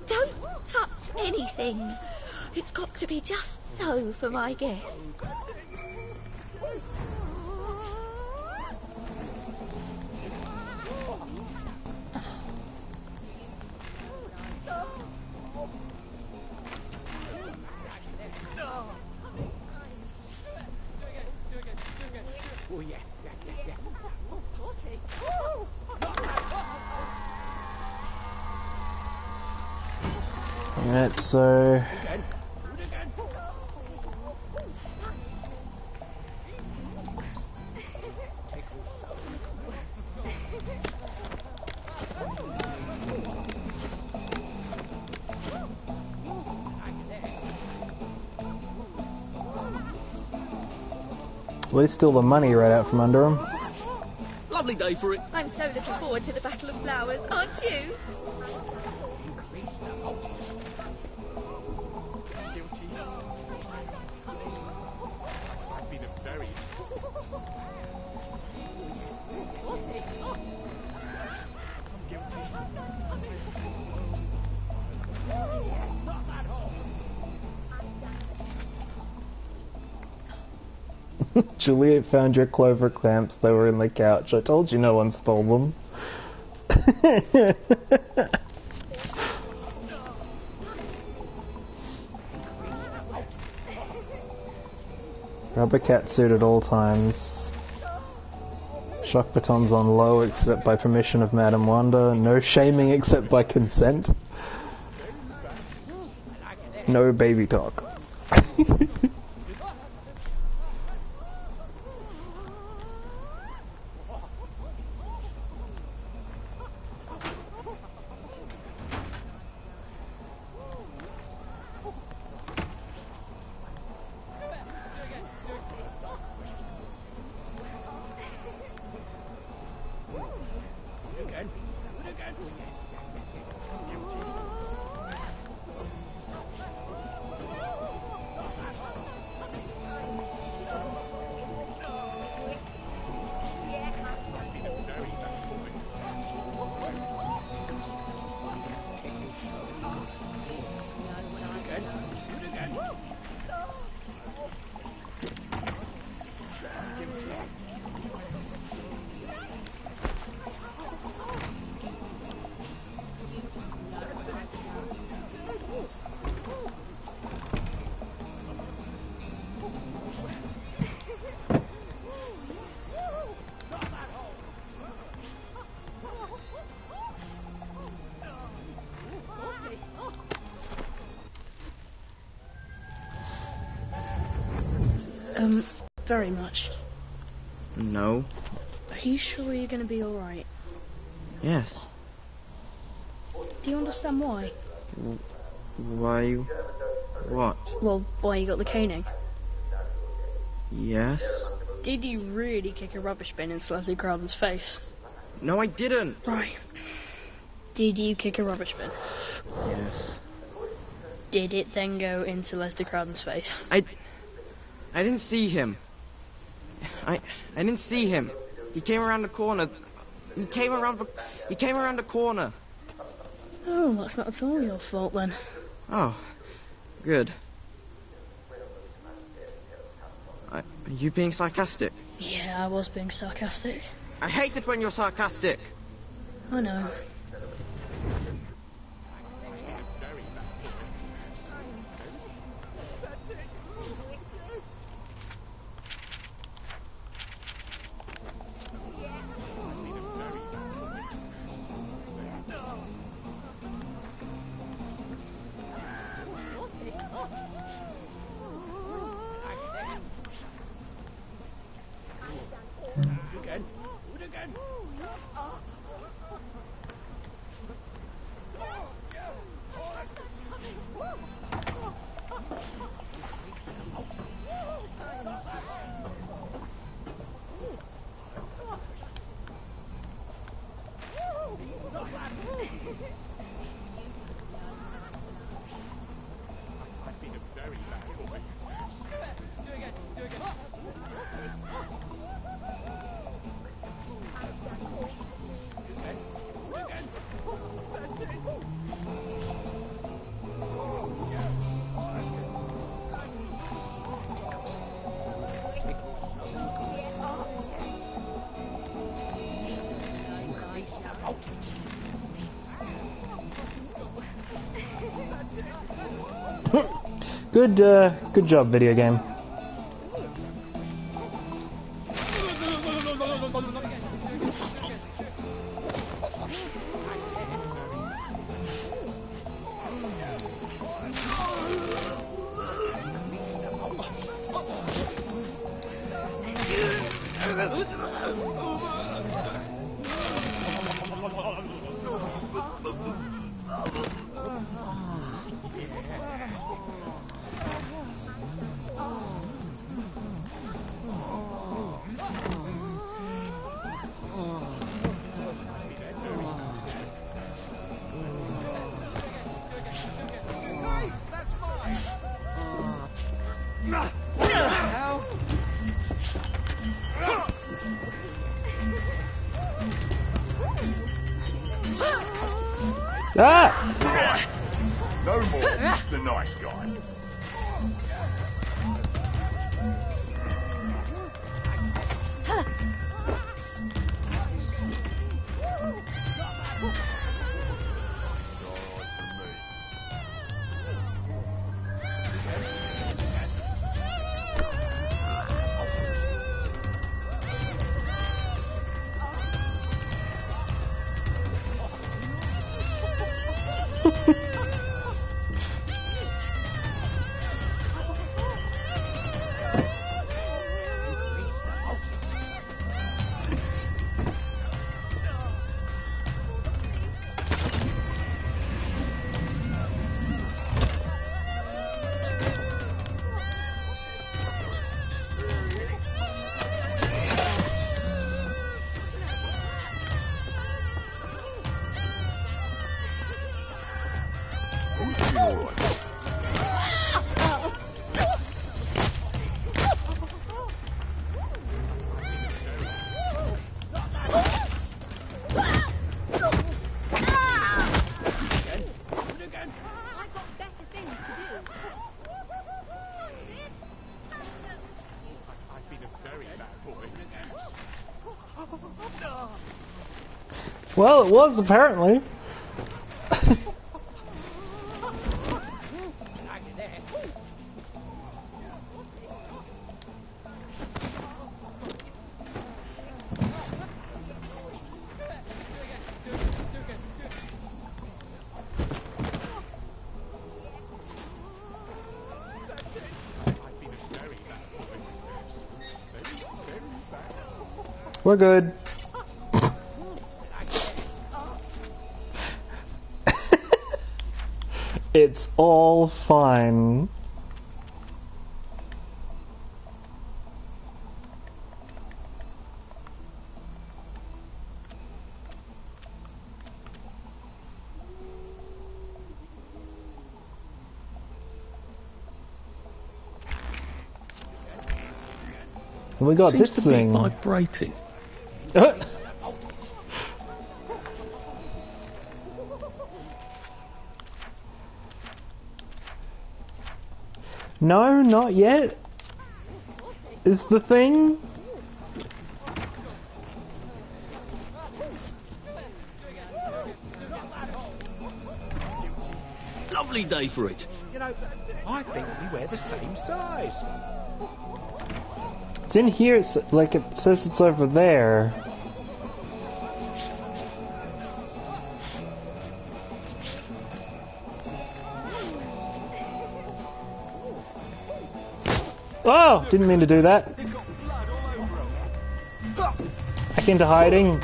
Don't touch anything. It's got to be just so for my guest. Right, so at least steal the money right out from under him. Lovely day for it. I'm so looking forward to the Battle of Flowers, aren't you? Juliet found your clover clamps. They were in the couch. I told you no one stole them. Rubber cat suit at all times. Shock batons on low except by permission of Madame Wanda. No shaming except by consent. No baby talk. Very much. No. Are you sure you're going to be alright? Yes. Do you understand why? Why? What? Well, why you got the caning. Yes. Did you really kick a rubbish bin in Leslie Crowden's face? No, I didn't. Right. Did you kick a rubbish bin? Yes. Did it then go into Leslie Crowden's face? I didn't see him. I didn't see him. He came around the corner. He came around the corner. Oh, that's not at all your fault then. Oh, good. Are you being sarcastic? Yeah, I was being sarcastic. I hate it when you're sarcastic. I know. Good job, video game. Ah! No more, Mr. Nice Guy. Well, it was apparently. We're good. It's all fine. We got Seems this to thing. Be vibrating. No, not yet. Is the thing? Lovely day for it. You know, I think we wear the same size. It's in here. It's like it says it's over there. Oh! Didn't mean to do that. Back into hiding.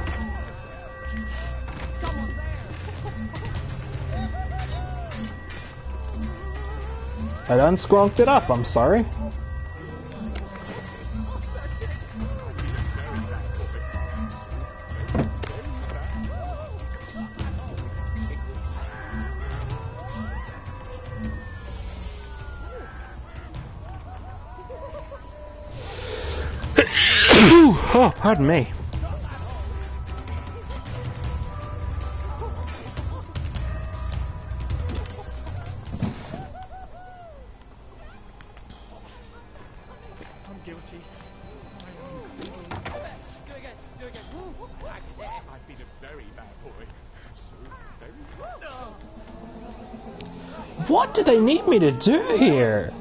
I unsquonked it up, I'm sorry. Oh, pardon me. I'm guilty. I've been a very bad boy. So very bad. What do they need me to do here?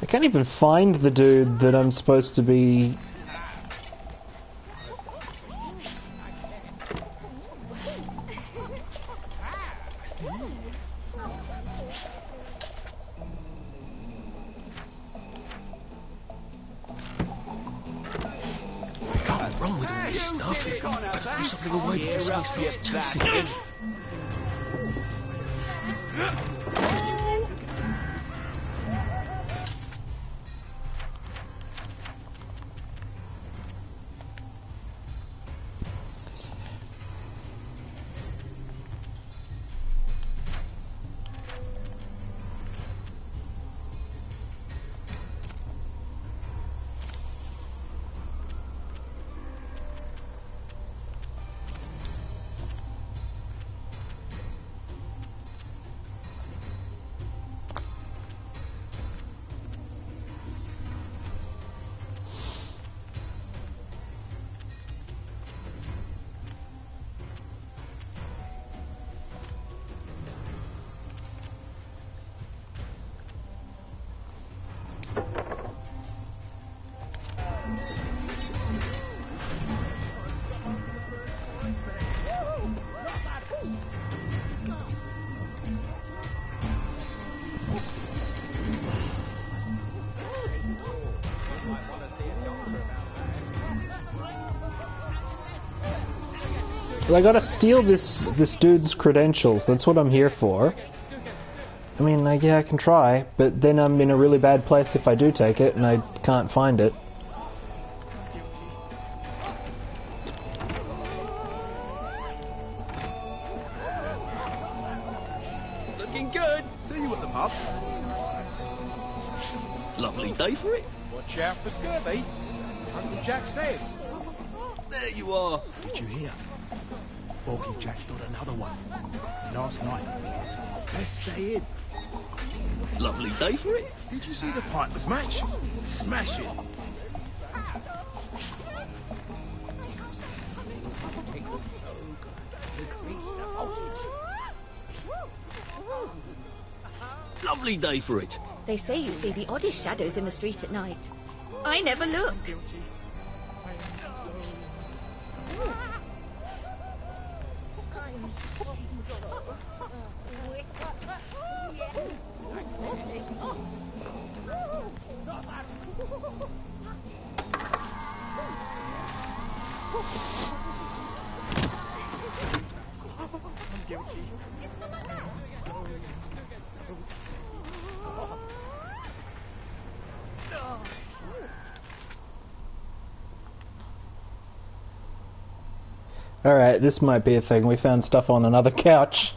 I can't even find the dude that I'm supposed to be... What's wrong with all this stuff? Better throw something away before somebody starts chasing it. Well, I gotta steal this dude's credentials. That's what I'm here for. I mean, like, yeah, I can try, but then I'm in a really bad place if I do take it, and I can't find it. Looking good. See you at the pub. Lovely day for it. Watch out for scurvy. Uncle Jack says. There you are. Did you hear? Boggy Jack got another one. Last night. Let's stay in. Lovely day for it. Did you see the Piper's match? Smash it. Lovely day for it. They say you see the oddest shadows in the street at night. I never look. Alright, this might be a thing. We found stuff on another couch.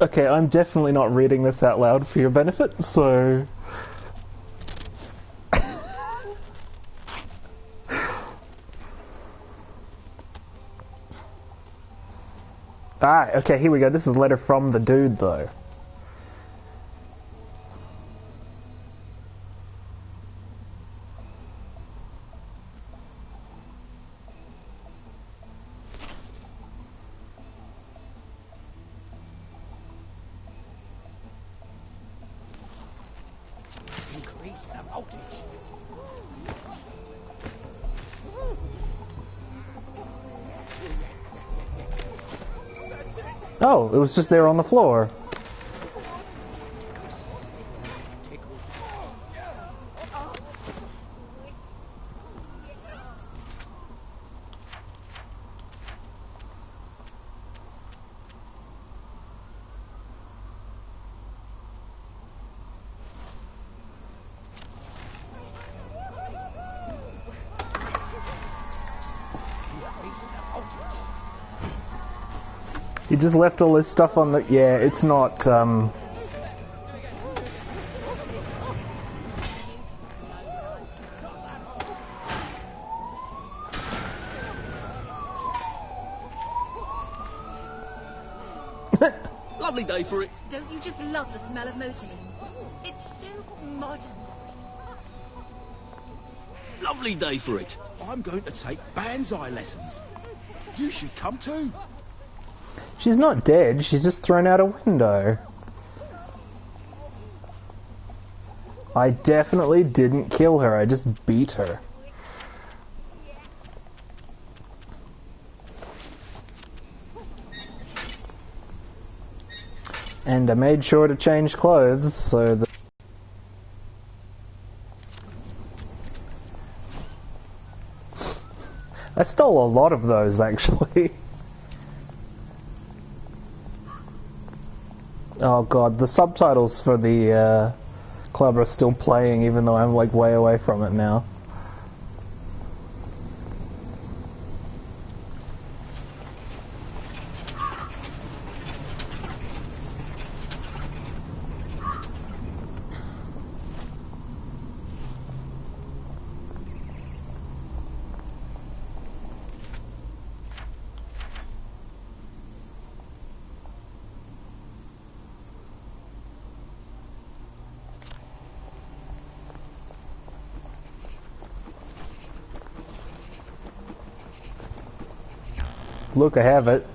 Okay, I'm definitely not reading this out loud for your benefit, so... Ah, okay, here we go. This is a letter from the dude, though. Increase the voltage. Oh, it was just there on the floor. He just left all this stuff on the... Yeah, it's not, Lovely day for it. Don't you just love the smell of motoring? It's so modern. Lovely day for it. I'm going to take banzai lessons. You should come too. She's not dead, she's just thrown out a window. I definitely didn't kill her, I just beat her. And I made sure to change clothes so that... I stole a lot of those, actually. Oh god, the subtitles for the club are still playing even though I'm like way away from it now. Look, I have it.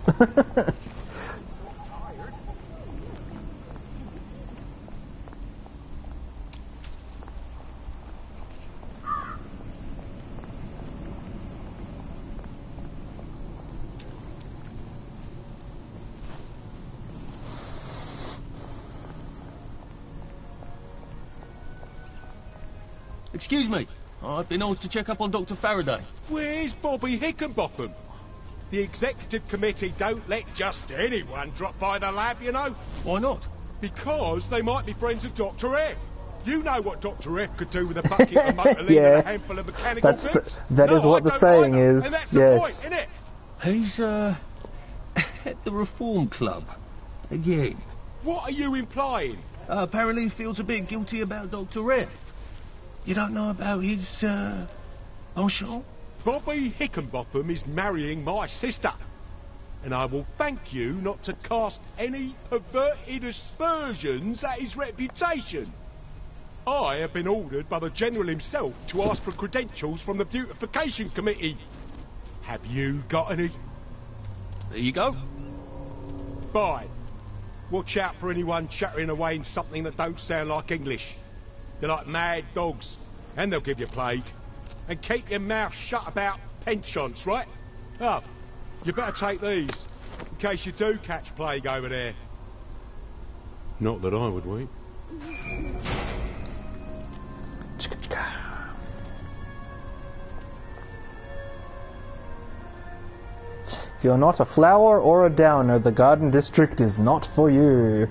Excuse me. I've been ordered to check up on Dr. Faraday. Where's Bobby Hickenbotham? The executive committee don't let just anyone drop by the lab, you know. Why not? Because they might be friends of Dr. F. You know what Dr. F could do with a bucket of motor lead and a handful of mechanical bits. That is what the saying is. And that's the yes. point, isn't it? He's, at the Reform Club. Again. What are you implying? Apparently he feels a bit guilty about Dr. F. You don't know about his, penchant? Bobby Hickenbotham is marrying my sister. And I will thank you not to cast any perverted aspersions at his reputation. I have been ordered by the General himself to ask for credentials from the Beautification Committee. Have you got any? There you go. Fine. Watch out for anyone chattering away in something that don't sound like English. They're like mad dogs, and they'll give you plague. And keep your mouth shut about penchants, right? Oh, you better take these, in case you do catch plague over there. Not that I would wait. If you're not a flower or a downer, the Garden District is not for you.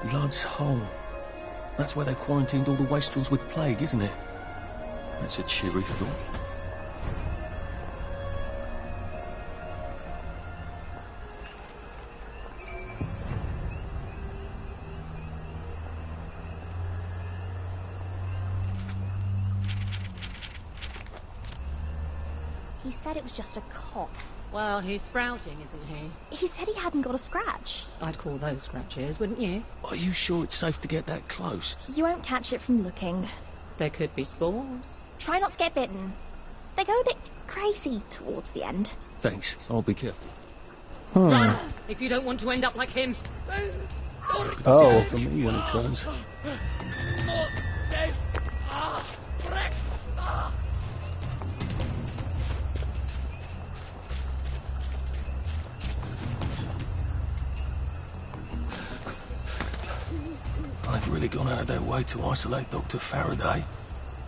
Lodge Hole. That's where they quarantined all the wastrels with plague, isn't it? That's a cheery thought. He said it was just a cough. Well, he's sprouting, isn't he? He said he hadn't got a scratch. I'd call those scratches, wouldn't you? Are you sure it's safe to get that close? You won't catch it from looking. There could be spores. Try not to get bitten. They go a bit crazy towards the end. Thanks. I'll be careful. Run! If you don't want to end up like him. Oh. For me when he turns. They've really gone out of their way to isolate Dr. Faraday.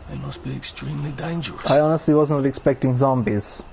They must be extremely dangerous. I honestly wasn't expecting zombies.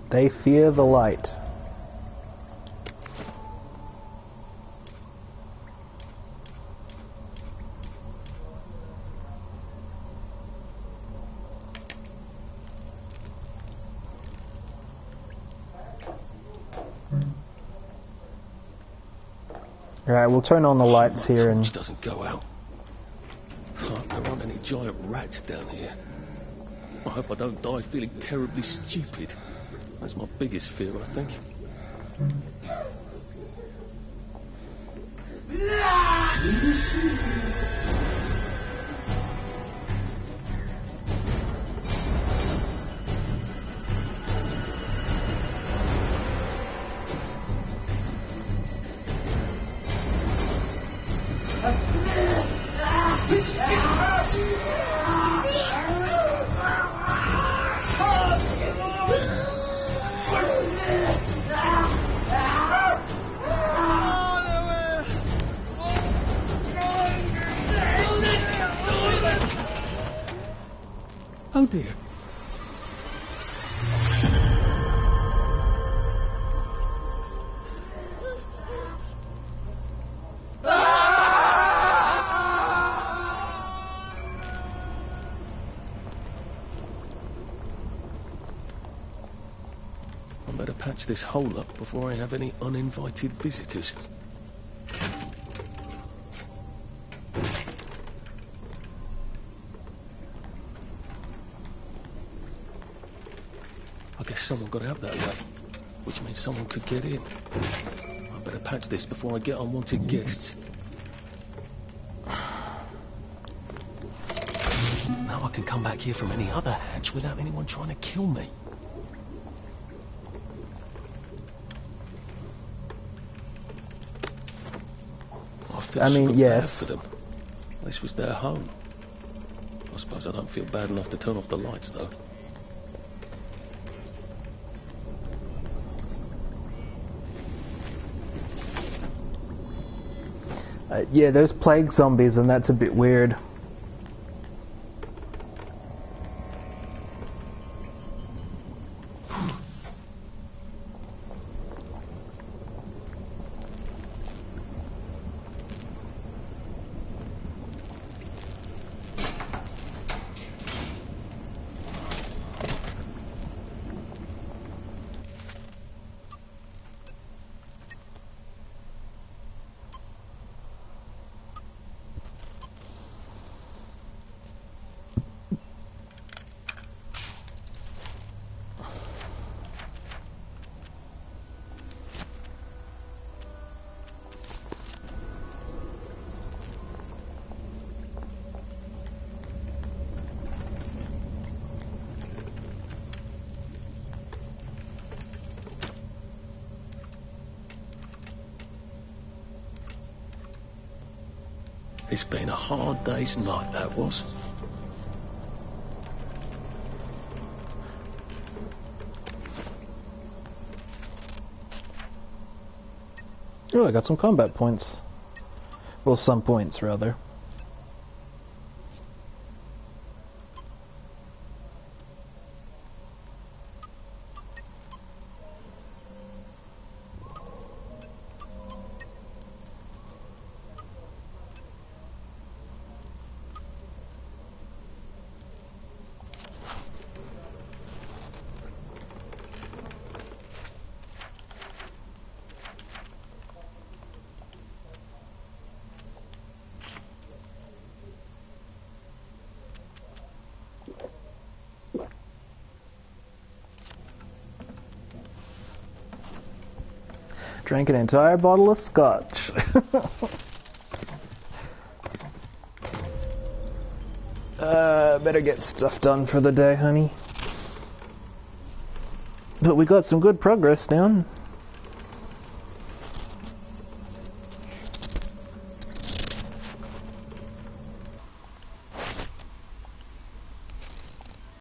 They fear the light. Alright, we'll turn on the lights here and... Torch doesn't go out. Oh, there aren't any giant rats down here. I hope I don't die feeling terribly stupid. That's my biggest fear, I think. Oh dear. I better patch this hole up before I have any uninvited visitors. I guess someone got out that way, which means someone could get in. I better patch this before I get unwanted guests. Now I can come back here from any other hatch without anyone trying to kill me. I mean, yes. Bad for them. This was their home. I suppose I don't feel bad enough to turn off the lights, though. Yeah, there's plague zombies, and that's a bit weird. It's been a hard day's night, that was. Oh, I got some combat points. Well, some points, rather. Drank an entire bottle of scotch. Better get stuff done for the day, honey. But we got some good progress down.